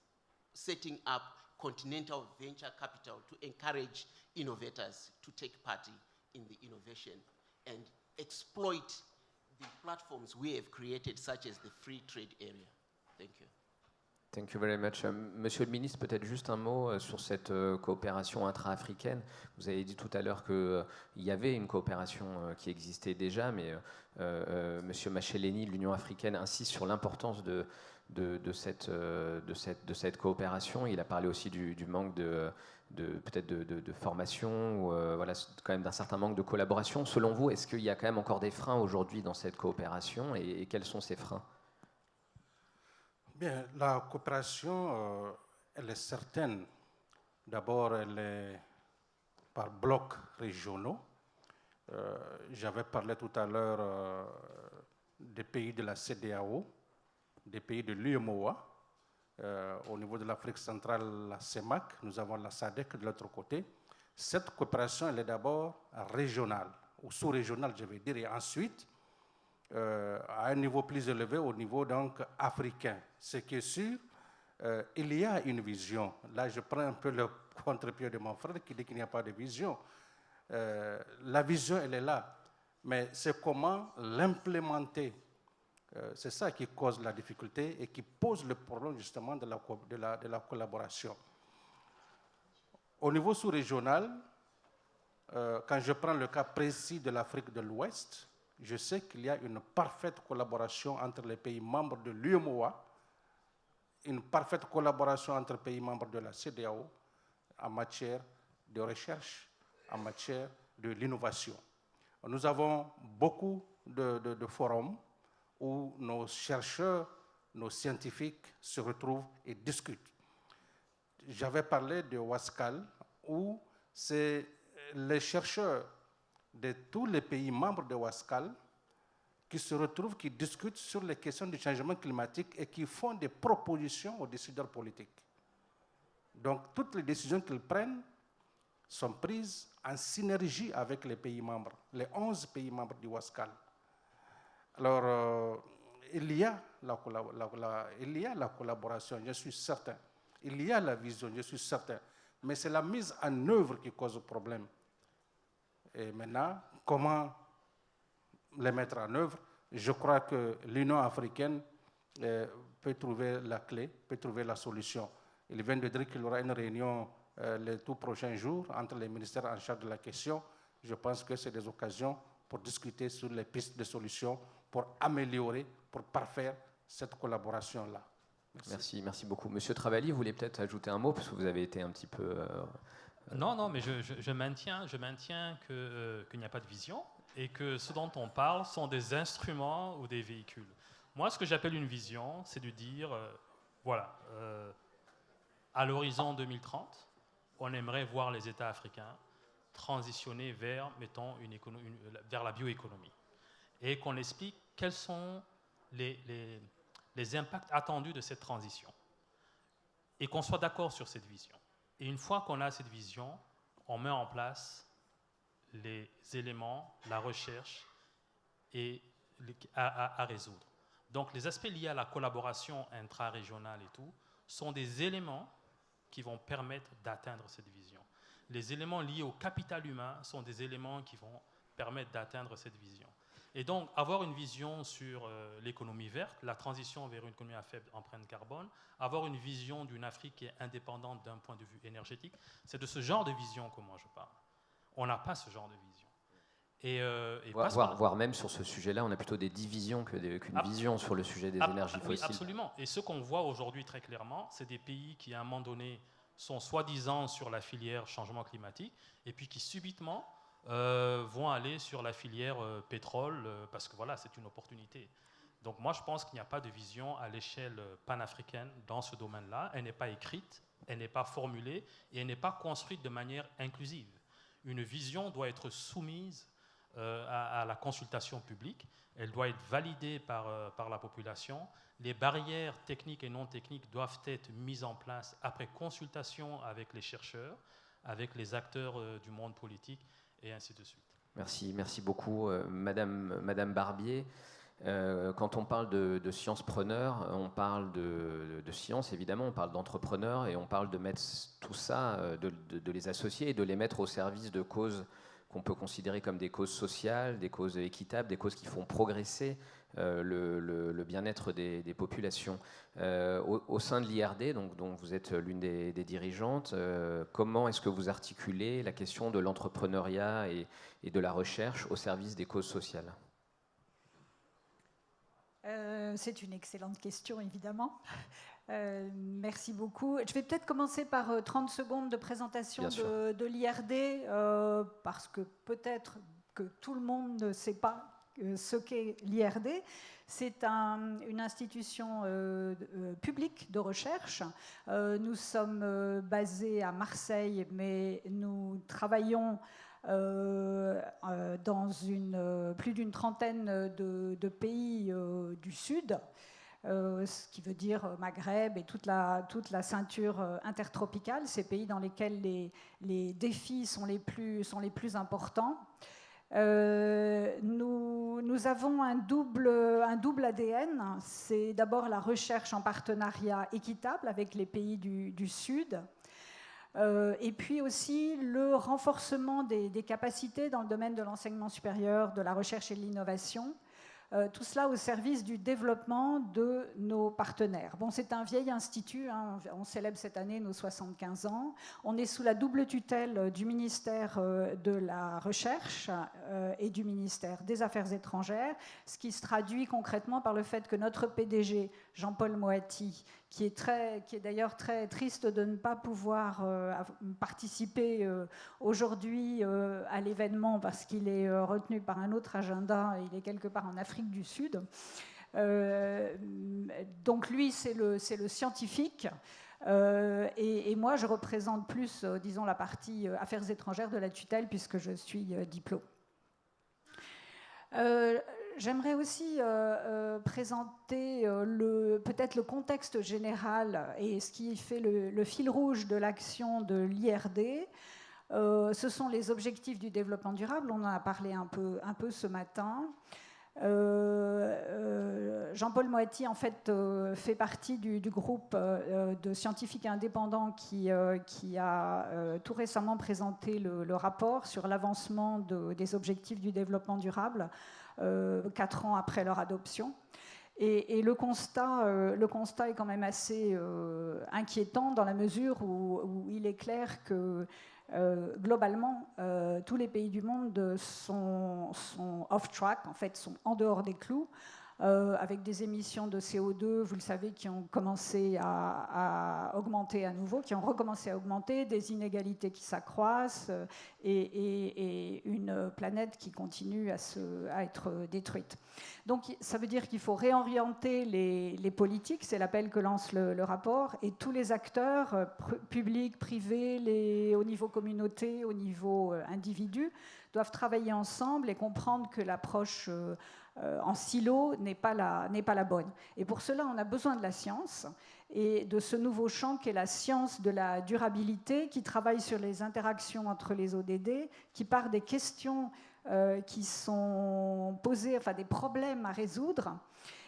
setting up continental venture capital to encourage innovators to take part in the innovation and exploit the platforms we have created, such as the free trade area. Thank you. Thank you very much. Monsieur le ministre, peut-être juste un mot sur cette coopération intra-africaine. Vous avez dit tout à l'heure qu'il y avait une coopération qui existait déjà, mais Monsieur Macheleni, l'Union africaine, insiste sur l'importance de cette coopération. Il a parlé aussi du manque peut-être de formation, ou voilà, quand même d'un certain manque de collaboration. Selon vous, est-ce qu'il y a quand même encore des freins aujourd'hui dans cette coopération, et quels sont ces freins? Bien, la coopération, elle est certaine. D'abord, elle est par blocs régionaux. J'avais parlé tout à l'heure des pays de la CEDEAO, des pays de l'UEMOA. Au niveau de l'Afrique centrale, la CEMAC, nous avons la SADC de l'autre côté. Cette coopération, elle est d'abord régionale, ou sous-régionale, je vais dire, et ensuite, à un niveau plus élevé, au niveau donc africain. Ce qui est sûr, il y a une vision. Là, je prends un peu le contre-pied de mon frère qui dit qu'il n'y a pas de vision. La vision, elle est là, mais c'est comment l'implémenter C'est ça qui cause la difficulté et qui pose le problème justement de la collaboration. Au niveau sous-régional, quand je prends le cas précis de l'Afrique de l'Ouest, je sais qu'il y a une parfaite collaboration entre les pays membres de l'UEMOA, une parfaite collaboration entre les pays membres de la CEDEAO en matière de recherche, en matière de l'innovation. Nous avons beaucoup de forums où nos chercheurs, nos scientifiques se retrouvent et discutent. J'avais parlé de Wascal, où c'est les chercheurs de tous les pays membres de Wascal qui se retrouvent, qui discutent sur les questions du changement climatique et qui font des propositions aux décideurs politiques. Donc, toutes les décisions qu'ils prennent sont prises en synergie avec les pays membres, les 11 pays membres du Wascal. Alors, il y a la collaboration, je suis certain. Il y a la vision, je suis certain. Mais c'est la mise en œuvre qui cause le problème. Et maintenant, comment les mettre en œuvre? Je crois que l'Union africaine peut trouver la clé, peut trouver la solution. Il vient de dire qu'il y aura une réunion les tout prochains jours entre les ministères en charge de la question. Je pense que c'est des occasions pour discuter sur les pistes de solutions, pour améliorer, pour parfaire cette collaboration-là. Merci beaucoup. Monsieur Travali, vous voulez peut-être ajouter un mot, parce que vous avez été un petit peu... Non, mais je maintiens qu'il n'y a pas de vision et que ce dont on parle sont des instruments ou des véhicules. Moi, ce que j'appelle une vision, c'est de dire, à l'horizon 2030, on aimerait voir les États africains transitionner vers, mettons, vers la bioéconomie. Et qu'on explique quels sont les impacts attendus de cette transition. Et qu'on soit d'accord sur cette vision. Et une fois qu'on a cette vision, on met en place les éléments, la recherche à résoudre. Donc les aspects liés à la collaboration intra-régionale et tout sont des éléments qui vont permettre d'atteindre cette vision. Les éléments liés au capital humain sont des éléments qui vont permettre d'atteindre cette vision. Et donc, avoir une vision sur l'économie verte, la transition vers une économie à faible empreinte carbone, avoir une vision d'une Afrique qui est indépendante d'un point de vue énergétique, c'est de ce genre de vision que moi je parle. On n'a pas ce genre de vision. Voire même sur ce sujet-là, on a plutôt des divisions qu'une vision sur le sujet des énergies fossiles. Oui, absolument. Et ce qu'on voit aujourd'hui très clairement, c'est des pays qui, à un moment donné, sont soi-disant sur la filière changement climatique, et puis qui subitement vont aller sur la filière pétrole, parce que voilà, c'est une opportunité. Donc moi, je pense qu'il n'y a pas de vision à l'échelle panafricaine dans ce domaine-là. Elle n'est pas écrite, elle n'est pas formulée, et elle n'est pas construite de manière inclusive. Une vision doit être soumise à la consultation publique, elle doit être validée par la population. Les barrières techniques et non techniques doivent être mises en place après consultation avec les chercheurs, avec les acteurs du monde politique, et ainsi de suite. Merci beaucoup. Madame Barbier, quand on parle de science-preneurs, on parle de science, évidemment, on parle d'entrepreneurs, et on parle de mettre tout ça, de les associer et de les mettre au service de causes qu'on peut considérer comme des causes sociales, des causes équitables, des causes qui font progresser le bien-être des populations. Au sein de l'IRD, dont vous êtes l'une des dirigeantes, comment est-ce que vous articulez la question de l'entrepreneuriat et de la recherche au service des causes sociales ? C'est une excellente question, évidemment. Merci beaucoup. Je vais peut-être commencer par 30 secondes de présentation de l'IRD, parce que peut-être que tout le monde ne sait pas ce qu'est l'IRD. C'est une institution publique de recherche. Nous sommes basés à Marseille, mais nous travaillons dans plus d'une trentaine de pays du Sud, ce qui veut dire Maghreb et toute la ceinture intertropicale, ces pays dans lesquels les défis sont les plus importants. Nous avons un double ADN. C'est d'abord la recherche en partenariat équitable avec les pays du Sud, et puis aussi le renforcement des capacités dans le domaine de l'enseignement supérieur, de la recherche et de l'innovation, tout cela au service du développement de nos partenaires. Bon, c'est un vieil institut, hein, on célèbre cette année nos 75 ans. On est sous la double tutelle du ministère de la Recherche et du ministère des Affaires étrangères, ce qui se traduit concrètement par le fait que notre PDG, Jean-Paul Moati, qui est d'ailleurs très triste de ne pas pouvoir participer aujourd'hui à l'événement parce qu'il est retenu par un autre agenda, il est quelque part en Afrique du Sud. Donc lui, c'est le scientifique. Et moi, je représente plus, disons, la partie affaires étrangères de la tutelle puisque je suis diplôme. J'aimerais aussi présenter peut-être le contexte général et ce qui fait le fil rouge de l'action de l'IRD. Ce sont les objectifs du développement durable, on en a parlé un peu ce matin. Jean-Paul Moati, en fait, fait partie du groupe de scientifiques indépendants qui a tout récemment présenté le rapport sur l'avancement des objectifs du développement durable 4 ans après leur adoption. Et le constat est quand même assez inquiétant dans la mesure où il est clair que globalement, tous les pays du monde sont off-track, en fait, sont en dehors des clous, avec des émissions de CO2, vous le savez, qui ont commencé à augmenter à nouveau, qui ont recommencé à augmenter, des inégalités qui s'accroissent et une planète qui continue à être détruite. Donc ça veut dire qu'il faut réorienter les politiques, c'est l'appel que lance le rapport, et tous les acteurs, publics, privés, au niveau communauté, au niveau individu, doivent travailler ensemble et comprendre que l'approche en silo n'est pas la bonne. Et pour cela, on a besoin de la science et de ce nouveau champ qui est la science de la durabilité, qui travaille sur les interactions entre les ODD, qui part des questions qui sont posées, enfin des problèmes à résoudre.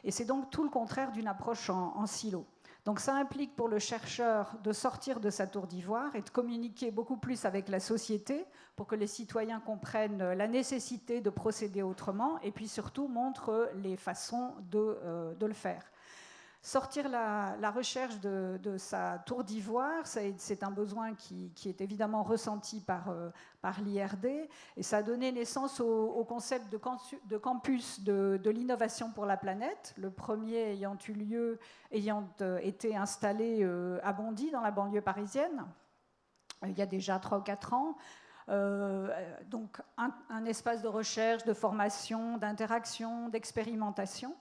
Et c'est donc tout le contraire d'une approche en silo. Donc ça implique pour le chercheur de sortir de sa tour d'ivoire et de communiquer beaucoup plus avec la société pour que les citoyens comprennent la nécessité de procéder autrement et puis surtout montrent les façons de le faire. Sortir la recherche de sa tour d'ivoire, c'est un besoin qui est évidemment ressenti par l'IRD et ça a donné naissance au concept de campus de l'innovation pour la planète, le premier ayant été installé à Bondy, dans la banlieue parisienne, il y a déjà 3 ou 4 ans. Donc un espace de recherche, de formation, d'interaction, d'expérimentation.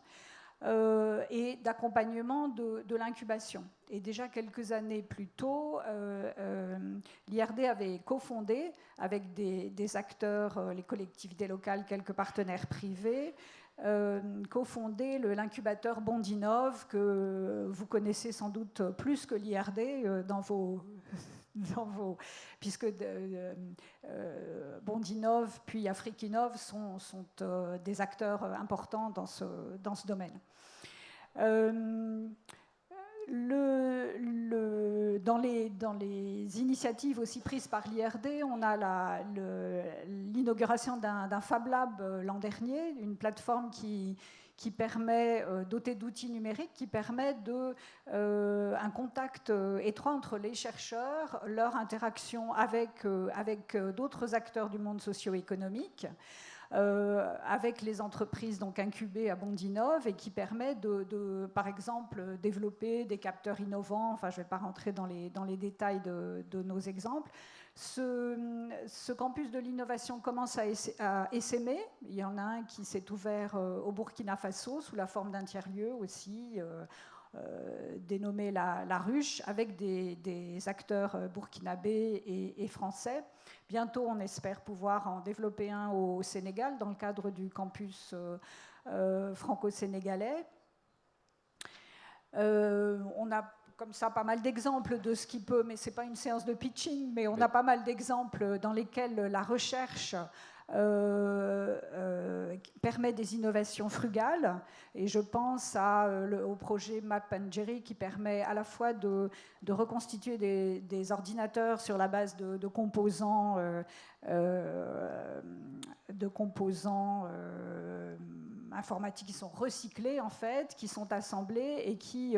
Et d'accompagnement de l'incubation. Et déjà quelques années plus tôt, l'IRD avait cofondé avec des acteurs, les collectivités locales, quelques partenaires privés, cofondé l'incubateur Bondinov, que vous connaissez sans doute plus que l'IRD puisque Bondinov puis Afrikinov sont des acteurs importants dans ce domaine. Dans les initiatives aussi prises par l'IRD, on a l'inauguration d'un Fab Lab l'an dernier, une plateforme qui permet, dotée d'outils numériques, qui permet un contact étroit entre les chercheurs, leur interaction avec d'autres acteurs du monde socio-économique, avec les entreprises donc incubées à Bondinov et qui permet par exemple, développer des capteurs innovants. Enfin, je ne vais pas rentrer dans les détails de nos exemples. Ce campus de l'innovation commence à essaimer. Il y en a un qui s'est ouvert au Burkina Faso sous la forme d'un tiers-lieu aussi, dénommé la Ruche, avec des acteurs burkinabés et français. Bientôt, on espère pouvoir en développer un au Sénégal dans le cadre du campus franco-sénégalais. On a comme ça pas mal d'exemples de ce qui peut, mais ce n'est pas une séance de pitching, mais on a pas mal d'exemples dans lesquels la recherche permet des innovations frugales. Et je pense au projet Map & Jerry qui permet à la fois de reconstituer des ordinateurs sur la base de composants informatiques qui sont recyclés en fait, qui sont assemblés et qui,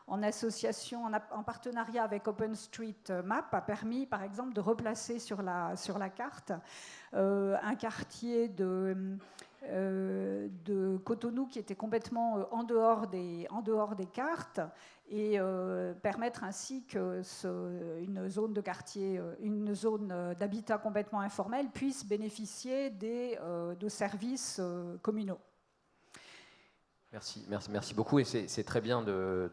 en association, en partenariat avec OpenStreetMap, a permis par exemple de replacer sur la carte un quartier de Cotonou qui était complètement en dehors des cartes et permettre ainsi que une zone de quartier, une zone d'habitat complètement informel puisse bénéficier de services communaux. Merci beaucoup. Et c'est très bien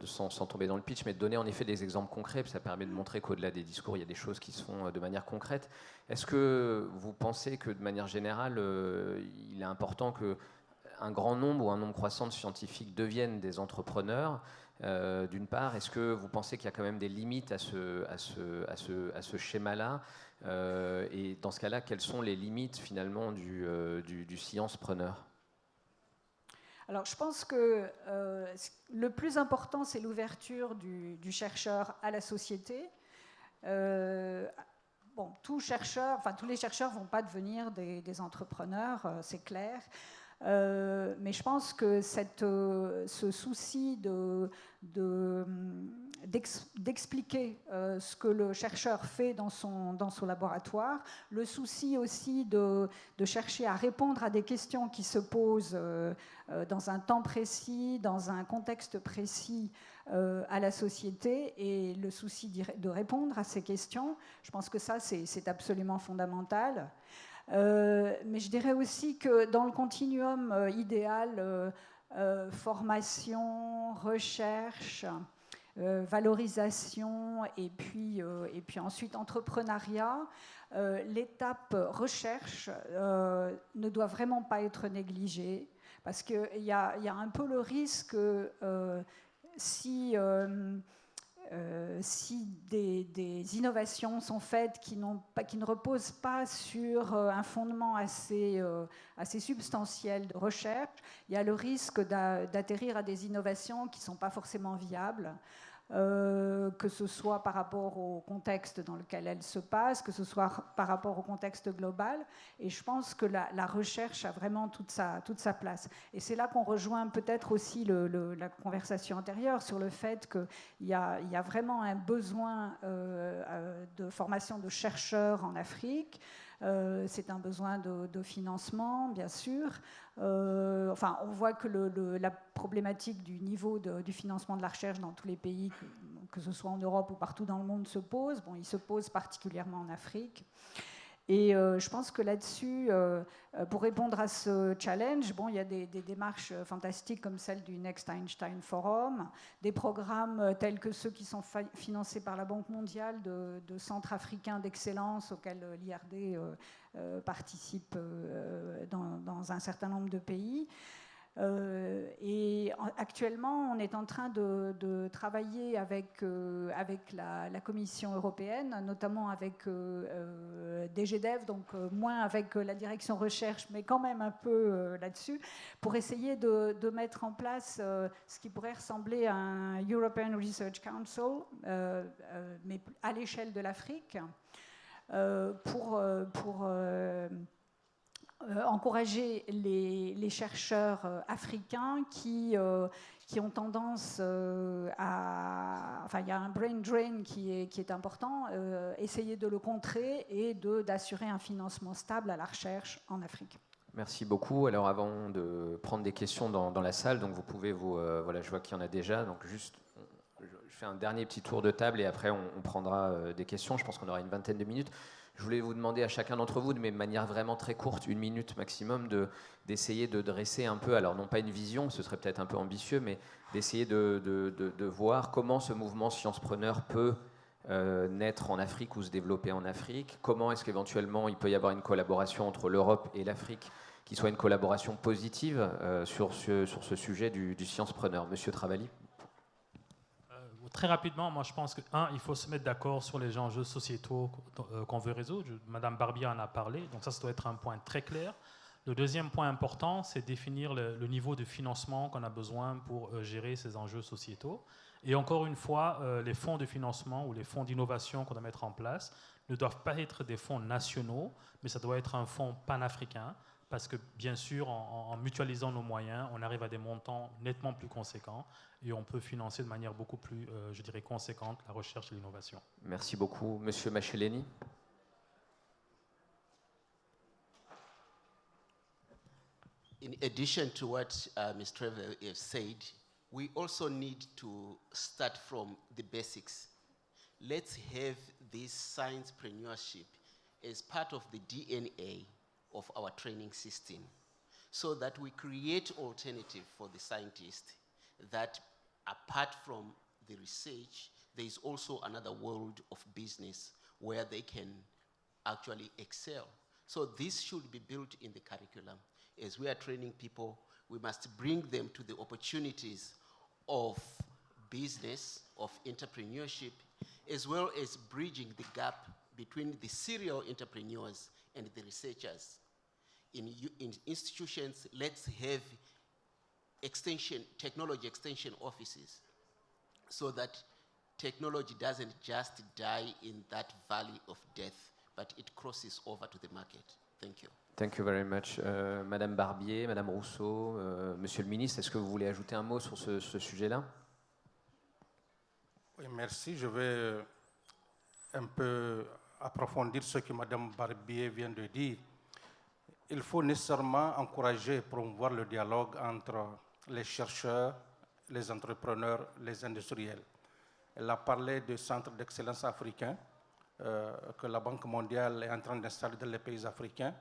sans tomber dans le pitch, mais de donner en effet des exemples concrets, ça permet de montrer qu'au-delà des discours, il y a des choses qui se font de manière concrète. Est-ce que vous pensez que de manière générale, il est important qu'un grand nombre ou un nombre croissant de scientifiques deviennent des entrepreneurs, d'une part? Est-ce que vous pensez qu'il y a quand même des limites à ce schéma-là? Et dans ce cas-là, quelles sont les limites finalement du science-preneur? Alors, je pense que le plus important, c'est l'ouverture du chercheur à la société. Tous les chercheurs ne vont pas devenir des entrepreneurs, c'est clair. Mais je pense que ce souci d'expliquer ce que le chercheur fait dans son laboratoire, le souci aussi de chercher à répondre à des questions qui se posent dans un temps précis, dans un contexte précis à la société, et le souci de répondre à ces questions, je pense que ça, c'est absolument fondamental. Mais je dirais aussi que dans le continuum idéal, formation, recherche, valorisation et puis ensuite entrepreneuriat, l'étape recherche ne doit vraiment pas être négligée, parce qu'il y a un peu le risque si des innovations sont faites qui ne reposent pas sur un fondement assez substantiel de recherche, il y a le risque d'atterrir à des innovations qui ne sont pas forcément viables, que ce soit par rapport au contexte dans lequel elles se passent, que ce soit par rapport au contexte global. Et je pense que la recherche a vraiment toute sa place. Et c'est là qu'on rejoint peut-être aussi la conversation antérieure sur le fait qu'il y a vraiment un besoin de formation de chercheurs en Afrique. C'est un besoin de financement, bien sûr. On voit que la problématique du niveau du financement de la recherche dans tous les pays, que ce soit en Europe ou partout dans le monde, se pose. Il se pose particulièrement en Afrique. Et je pense que là-dessus, pour répondre à ce challenge, il y a des démarches fantastiques comme celle du Next Einstein Forum, des programmes tels que ceux qui sont financés par la Banque mondiale de centres africains d'excellence auxquels l'IRD participe dans un certain nombre de pays. Et actuellement, on est en train de travailler avec la Commission européenne, notamment avec DGDev, donc moins avec la direction recherche, mais quand même un peu là-dessus, pour essayer de mettre en place ce qui pourrait ressembler à un European Research Council, mais à l'échelle de l'Afrique, pour encourager les chercheurs africains qui ont tendance à... il y a un brain drain qui est important, essayer de le contrer et d'assurer un financement stable à la recherche en Afrique. Merci beaucoup. Alors avant de prendre des questions dans la salle, donc vous pouvez je vois qu'il y en a déjà, donc juste je fais un dernier petit tour de table et après on prendra des questions. Je pense qu'on aura une vingtaine de minutes. Je voulais vous demander à chacun d'entre vous, mais de manière vraiment très courte, 1 minute maximum, d'essayer de dresser un peu, alors non pas une vision, ce serait peut-être un peu ambitieux, mais d'essayer de voir comment ce mouvement Sciencepreneur peut naître en Afrique ou se développer en Afrique. Comment est-ce qu'éventuellement il peut y avoir une collaboration entre l'Europe et l'Afrique qui soit une collaboration positive sur ce sujet du Sciencepreneur. Monsieur Travali. Très rapidement, moi je pense que, il faut se mettre d'accord sur les enjeux sociétaux qu'on veut résoudre. Madame Barbier en a parlé, donc ça doit être un point très clair. Le deuxième point important, c'est définir le niveau de financement qu'on a besoin pour gérer ces enjeux sociétaux. Et encore une fois, les fonds de financement ou les fonds d'innovation qu'on doit mettre en place ne doivent pas être des fonds nationaux, mais ça doit être un fonds panafricain, parce que bien sûr, en mutualisant nos moyens, on arrive à des montants nettement plus conséquents et on peut financer de manière beaucoup plus, je dirais, conséquente la recherche et l'innovation. Merci beaucoup. Monsieur Macheleni. In addition to what Ms. Trevor has said, we also need to start from the basics. Let's have this sciencepreneurship as part of the DNA of our training system, so that we create alternative for the scientists that apart from the research, there is also another world of business where they can actually excel. So this should be built in the curriculum. As we are training people, we must bring them to the opportunities of business, of entrepreneurship, as well as bridging the gap between the serial entrepreneurs and the researchers. In institutions, let's have technology extension offices, so that technology doesn't just die in that valley of death, but it crosses over to the market. Thank you. Thank you very much. Madame Barbier, Madame Rousseau, Monsieur le ministre, est-ce que vous voulez ajouter un mot sur ce sujet-là? Oui, merci. Je vais un peu approfondir ce que Madame Barbier vient de dire. Il faut nécessairement encourager et promouvoir le dialogue entre les chercheurs, les entrepreneurs, les industriels. Elle a parlé de centres d'excellence africains que la Banque mondiale est en train d'installer dans les pays africains.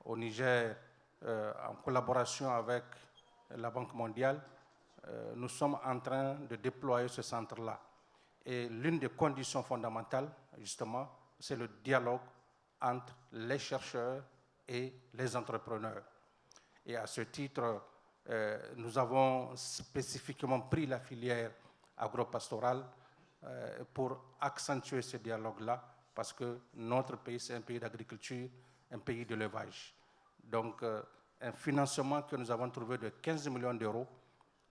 Au Niger, en collaboration avec la Banque mondiale, nous sommes en train de déployer ce centre-là. Et l'une des conditions fondamentales, justement, c'est le dialogue entre les chercheurs et les entrepreneurs. Et à ce titre, nous avons spécifiquement pris la filière agropastorale pour accentuer ce dialogue-là, parce que notre pays, c'est un pays d'agriculture, un pays d'élevage. Donc, un financement que nous avons trouvé de 15 millions d'euros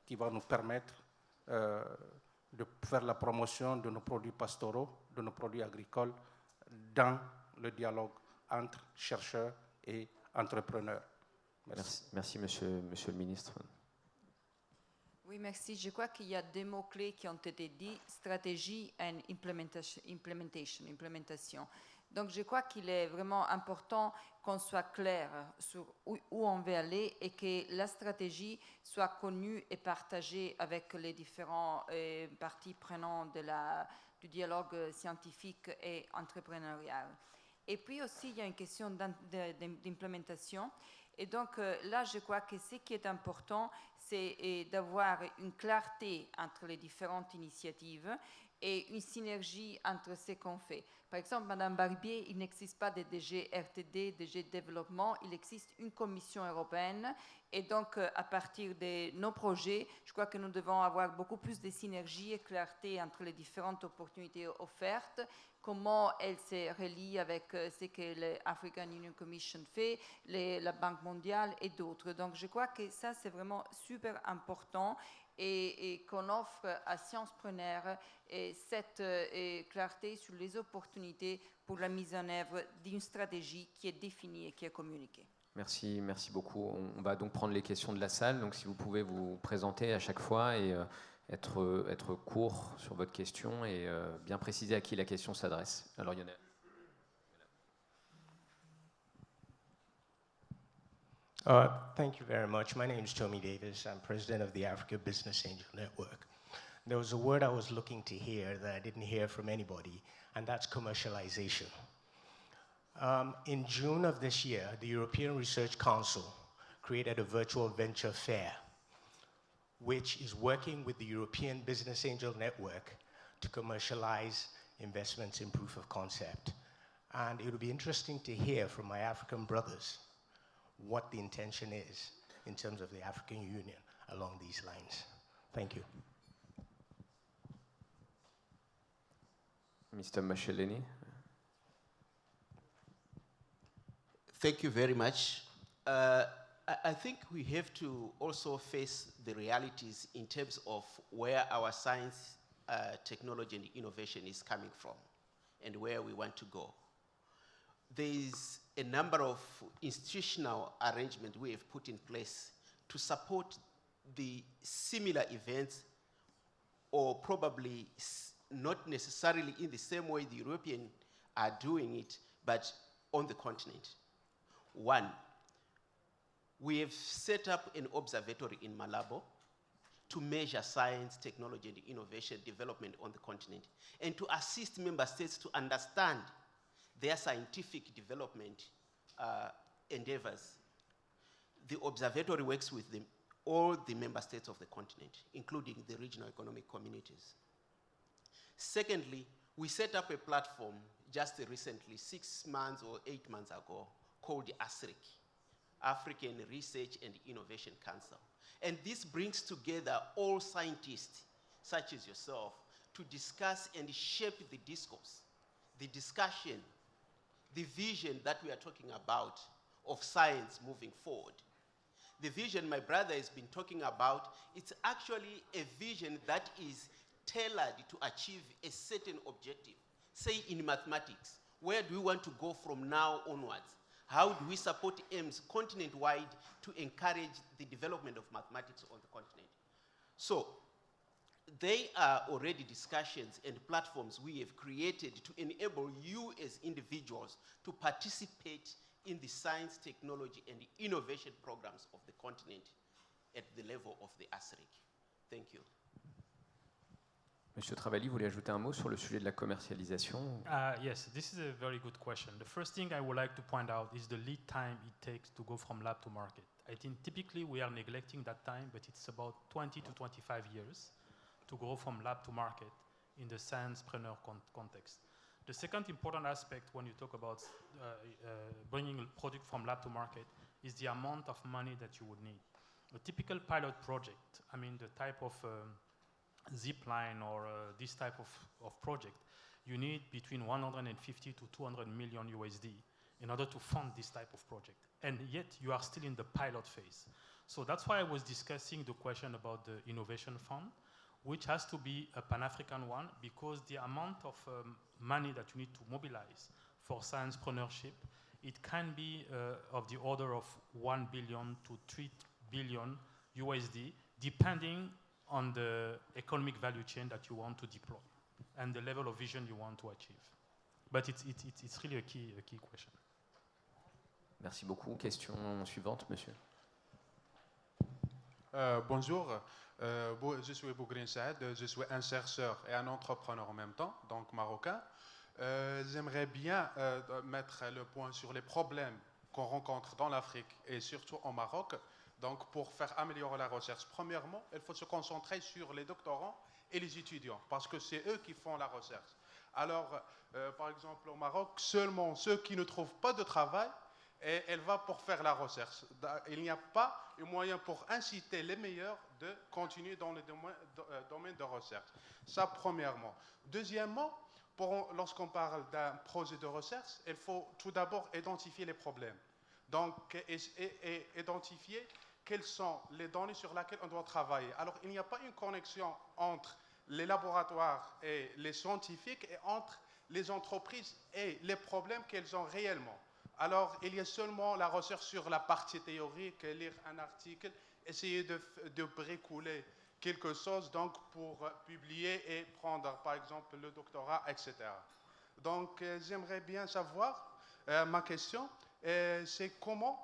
qui va nous permettre de faire la promotion de nos produits pastoraux, de nos produits agricoles, dans le dialogue entre chercheurs et entrepreneurs. Merci. Merci monsieur le ministre. Oui, merci. Je crois qu'il y a deux mots-clés qui ont été dits, stratégie et implémentation. Donc, je crois qu'il est vraiment important qu'on soit clair sur où on veut aller et que la stratégie soit connue et partagée avec les différents parties prenantes du dialogue scientifique et entrepreneurial. Et puis aussi, il y a une question d'implémentation. Et donc là, je crois que ce qui est important, c'est d'avoir une clarté entre les différentes initiatives et une synergie entre ce qu'on fait. Par exemple, Madame Barbier, il n'existe pas de DG RTD, DG Développement, il existe une Commission européenne. Et donc, à partir de nos projets, je crois que nous devons avoir beaucoup plus de synergie et clarté entre les différentes opportunités offertes, comment elles se relient avec ce que l'African Union Commission fait, la Banque mondiale et d'autres. Donc, je crois que ça, c'est vraiment super important et qu'on offre à Sciencespreneurs cette clarté sur les opportunités pour la mise en œuvre d'une stratégie qui est définie et qui est communiquée. Merci beaucoup. On va donc prendre les questions de la salle. Donc, si vous pouvez vous présenter à chaque fois et être court sur votre question et bien préciser à qui la question s'adresse. Alors, il y en a. Thank you very much. My name is Tommy Davis. I'm president of the Africa Business Angel Network. There was a word I was looking to hear that I didn't hear from anybody, and that's commercialization. In June of this year, the European Research Council created a virtual venture fair, which is working with the European Business Angel Network to commercialize investments in proof of concept. And it would be interesting to hear from my African brothers what the intention is in terms of the African Union along these lines. Thank you. Mr. Macheleni. Thank you very much. I think we have to also face the realities in terms of where our science, technology, and innovation is coming from and where we want to go. There is a number of institutional arrangements we have put in place to support the similar events, or probably not necessarily in the same way the Europeans are doing it, but on the continent. One, we have set up an observatory in Malabo to measure science, technology, and innovation development on the continent, and to assist member states to understand their scientific development endeavors. The observatory works with all the member states of the continent, including the regional economic communities. Secondly, we set up a platform just recently, 6 months or 8 months ago, called ASRIC, African Research and Innovation Council. And this brings together all scientists, such as yourself, to discuss and shape the discourse, the discussion, the vision that we are talking about of science moving forward. The vision my brother has been talking about, it's actually a vision that is tailored to achieve a certain objective. Say in mathematics, where do we want to go from now onwards? How do we support aims continent-wide to encourage the development of mathematics on the continent? So, they are already discussions and platforms we have created to enable you as individuals to participate in the science, technology, and innovation programs of the continent at the level of the ASRIC. Thank you. Monsieur Travalli, vous voulez ajouter un mot sur le sujet de la commercialisation? Yes, this is a very good question. The first thing I would like to point out is the lead time it takes to go from lab to market. I think typically we are neglecting that time, but it's about 20 to 25 years to go from lab to market in the sciencepreneur context. The second important aspect when you talk about bringing a product from lab to market is the amount of money that you would need. A typical pilot project, I mean the type of zipline or this type of project, you need between 150 to 200 million USD in order to fund this type of project. And yet you are still in the pilot phase. So that's why I was discussing the question about the innovation fund, which has to be a Pan-African one, because the amount of money that you need to mobilize for sciencepreneurship, it can be of the order of 1 billion to 3 billion USD, depending on the economic value chain that you want to deploy and the level of vision you want to achieve. But it's really a key question. Merci beaucoup. Question suivante, monsieur. Bonjour, je suis Bougrin Saad, je suis un chercheur et un entrepreneur en même temps, donc marocain. J'aimerais bien mettre le point sur les problèmes qu'on rencontre dans l'Afrique et surtout au Maroc. Donc, pour faire améliorer la recherche, premièrement, il faut se concentrer sur les doctorants et les étudiants, parce que c'est eux qui font la recherche. Alors, par exemple, au Maroc, seulement ceux qui ne trouvent pas de travail, elle va pour faire la recherche. Il n'y a pas un moyen pour inciter les meilleurs de continuer dans le domaine de recherche. Ça, premièrement. Deuxièmement, lorsqu'on parle d'un projet de recherche, il faut tout d'abord identifier les problèmes. Donc, et identifier quelles sont les données sur lesquelles on doit travailler. Alors, il n'y a pas une connexion entre les laboratoires et les scientifiques et entre les entreprises et les problèmes qu'elles ont réellement. Alors, il y a seulement la recherche sur la partie théorique, lire un article, essayer de bricoler quelque chose donc pour publier et prendre, par exemple, le doctorat, etc. Donc, j'aimerais bien savoir, ma question, c'est comment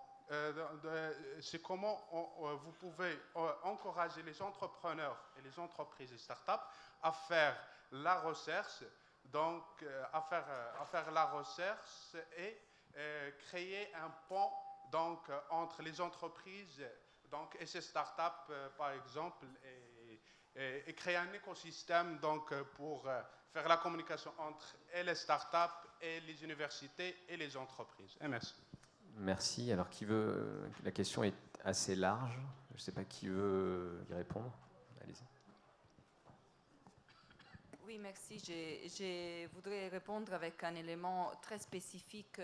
vous pouvez encourager les entrepreneurs et les entreprises et startups à faire la recherche, donc à faire la recherche et créer un pont donc entre les entreprises donc et ces startups par exemple et créer un écosystème donc pour faire la communication entre les startups et les universités et les entreprises. Et merci. Merci. Alors, la question est assez large. Je ne sais pas qui veut y répondre. Allez-y. Oui, merci. Je voudrais répondre avec un élément très spécifique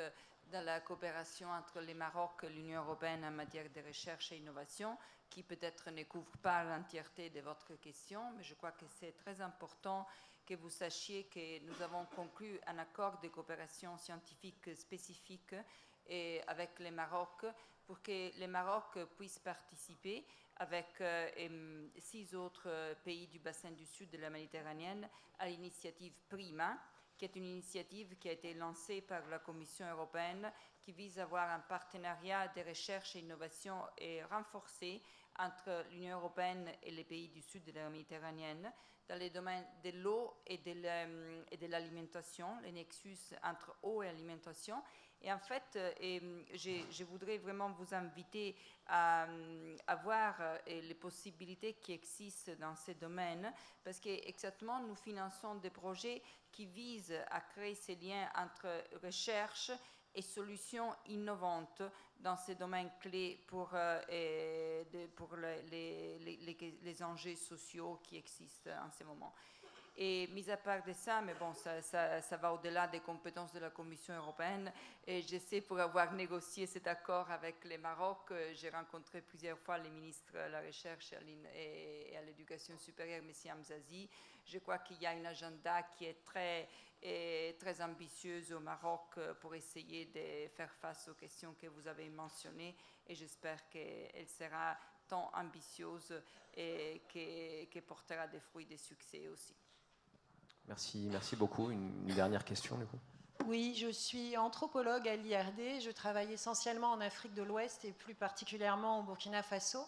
dans la coopération entre le Maroc et l'Union européenne en matière de recherche et innovation, qui peut-être ne couvre pas l'entièreté de votre question, mais je crois que c'est très important que vous sachiez que nous avons conclu un accord de coopération scientifique spécifique et avec le Maroc pour que le Maroc puisse participer avec 6 autres pays du bassin du sud de la Méditerranée à l'initiative PRIMA, qui est une initiative qui a été lancée par la Commission européenne qui vise à avoir un partenariat de recherche et innovation et renforcé entre l'Union européenne et les pays du sud de la Méditerranée dans les domaines de l'eau et de l'alimentation, les nexus entre eau et alimentation. Et en fait, je voudrais vraiment vous inviter à voir les possibilités qui existent dans ces domaines, parce qu'exactement, nous finançons des projets qui visent à créer ces liens entre recherche et solutions innovantes dans ces domaines clés pour les enjeux sociaux qui existent en ce moment. Et mis à part de ça, mais bon, ça va au-delà des compétences de la Commission européenne. Et je sais, pour avoir négocié cet accord avec le Maroc, j'ai rencontré plusieurs fois les ministres à la recherche et à l'éducation supérieure, M. Hamzazi. Je crois qu'il y a un agenda qui est très ambitieuse au Maroc pour essayer de faire face aux questions que vous avez mentionnées. Et j'espère qu'elle sera tant ambitieuse et que portera des fruits de succès aussi. Merci beaucoup. Une dernière question, du coup. Oui, je suis anthropologue à l'IRD. Je travaille essentiellement en Afrique de l'Ouest et plus particulièrement au Burkina Faso.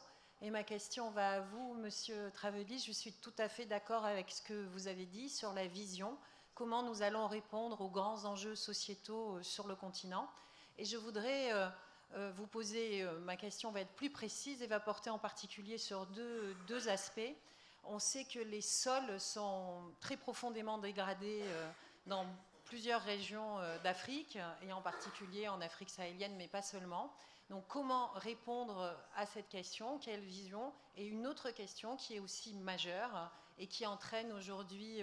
Et ma question va à vous, Monsieur Traveli. Je suis tout à fait d'accord avec ce que vous avez dit sur la vision, comment nous allons répondre aux grands enjeux sociétaux sur le continent. Et je voudrais vous poser, ma question va être plus précise et va porter en particulier sur deux aspects. On sait que les sols sont très profondément dégradés dans plusieurs régions d'Afrique, et en particulier en Afrique sahélienne, mais pas seulement. Donc comment répondre à cette question? Quelle vision? Et une autre question qui est aussi majeure et qui entraîne aujourd'hui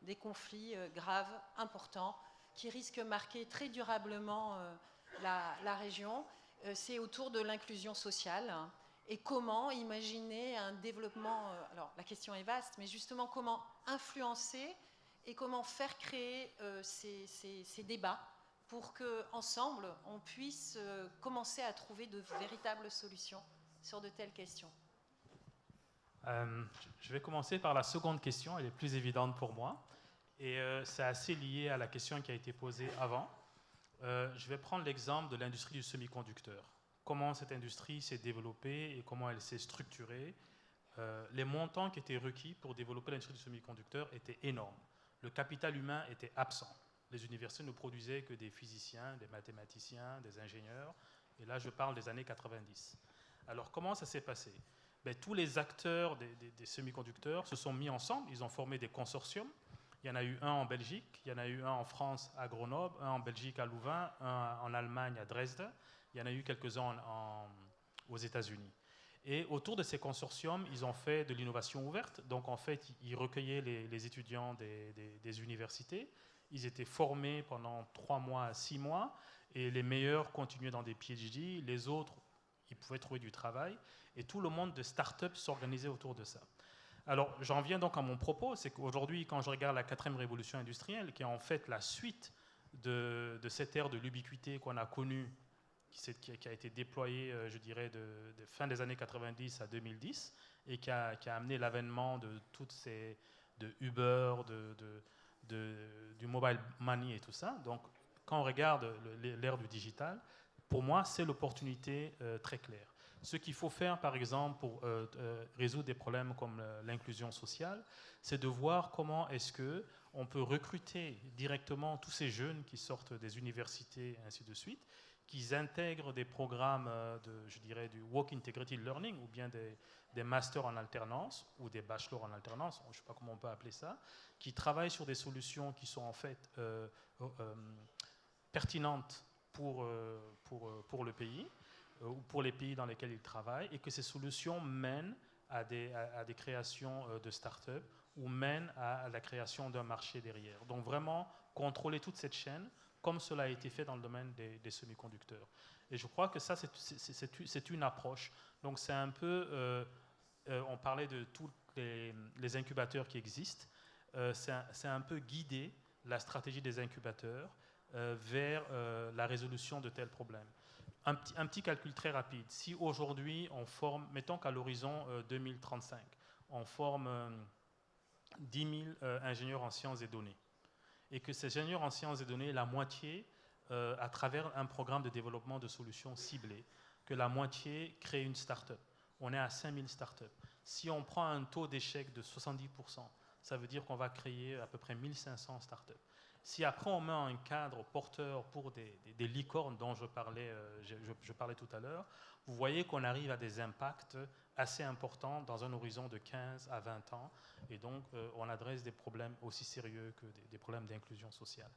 des conflits graves, importants, qui risquent de marquer très durablement la région, c'est autour de l'inclusion sociale. Et comment imaginer un développement, alors la question est vaste, mais justement comment influencer et comment faire créer ces débats pour qu'ensemble on puisse commencer à trouver de véritables solutions sur de telles questions. Je vais commencer par la seconde question, elle est plus évidente pour moi. Et c'est assez lié à la question qui a été posée avant. Je vais prendre l'exemple de l'industrie du semi-conducteur. Comment cette industrie s'est développée et comment elle s'est structurée. Les montants qui étaient requis pour développer l'industrie du semi-conducteur étaient énormes. Le capital humain était absent. Les universités ne produisaient que des physiciens, des mathématiciens, des ingénieurs. Et là, je parle des années 90. Alors, comment ça s'est passé? Tous les acteurs des semi-conducteurs se sont mis ensemble. Ils ont formé des consortiums. Il y en a eu un en Belgique, il y en a eu un en France à Grenoble, un en Belgique à Louvain, un en Allemagne à Dresde. Il y en a eu quelques-uns aux États-Unis. Et autour de ces consortiums, ils ont fait de l'innovation ouverte. Donc, en fait, ils recueillaient les étudiants des universités. Ils étaient formés pendant 3 mois à 6 mois. Et les meilleurs continuaient dans des PhD. Les autres, ils pouvaient trouver du travail. Et tout le monde de start-up s'organisait autour de ça. Alors, j'en viens donc à mon propos. C'est qu'aujourd'hui, quand je regarde la 4e révolution industrielle, qui est en fait la suite de cette ère de l'ubiquité qu'on a connue, qui a été déployé, je dirais, de fin des années 90 à 2010 et qui a amené l'avènement de toutes ces, de Uber, du mobile money et tout ça. Donc, quand on regarde l'ère du digital, pour moi, c'est l'opportunité très claire. Ce qu'il faut faire, par exemple, pour résoudre des problèmes comme l'inclusion sociale, c'est de voir comment est-ce qu'on peut recruter directement tous ces jeunes qui sortent des universités et ainsi de suite, qu'ils intègrent des programmes je dirais, du Work Integrated Learning ou bien des masters en alternance ou des bachelors en alternance, je ne sais pas comment on peut appeler ça, qui travaillent sur des solutions qui sont en fait pertinentes pour le pays ou pour les pays dans lesquels ils travaillent et que ces solutions mènent à des créations de start-up ou mènent à la création d'un marché derrière. Donc vraiment contrôler toute cette chaîne comme cela a été fait dans le domaine des semi-conducteurs. Et je crois que ça, c'est une approche. Donc c'est un peu, on parlait de tous les incubateurs qui existent, c'est un peu guider la stratégie des incubateurs vers la résolution de tels problèmes. Un petit calcul très rapide. Si aujourd'hui on forme, mettons qu'à l'horizon 2035, on forme 10 000 ingénieurs en sciences des données, et que ces ingénieurs en sciences des données, la moitié, à travers un programme de développement de solutions ciblées, que la moitié crée une start-up. On est à 5000 start-up. Si on prend un taux d'échec de 70%, ça veut dire qu'on va créer à peu près 1500 start-up. Si après on met un cadre porteur pour des licornes dont je parlais tout à l'heure, vous voyez qu'on arrive à des impacts assez importants dans un horizon de 15 à 20 ans. Et donc, on adresse des problèmes aussi sérieux que des problèmes d'inclusion sociale.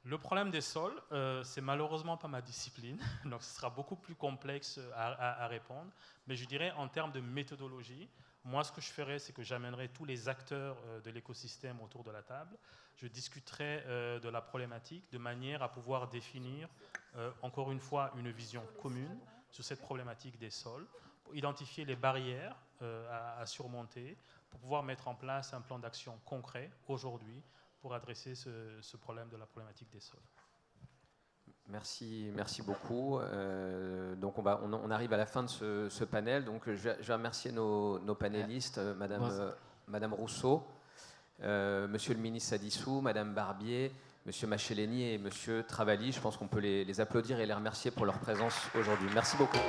Le problème des sols, c'est malheureusement pas ma discipline, donc ce sera beaucoup plus complexe à répondre. Mais je dirais en termes de méthodologie, moi ce que je ferais, c'est que j'amènerais tous les acteurs de l'écosystème autour de la table. Je discuterai de la problématique de manière à pouvoir définir, encore une fois, une vision commune sur cette problématique des sols, pour identifier les barrières à surmonter, pour pouvoir mettre en place un plan d'action concret aujourd'hui pour adresser ce problème de la problématique des sols. Merci beaucoup. Donc on arrive à la fin de ce panel. Donc je vais remercier nos panélistes, Madame Rousseau, Monsieur le ministre Sadissou, Madame Barbier, Monsieur Macheleni et Monsieur Travali. Je pense qu'on peut les applaudir et les remercier pour leur présence aujourd'hui. Merci beaucoup.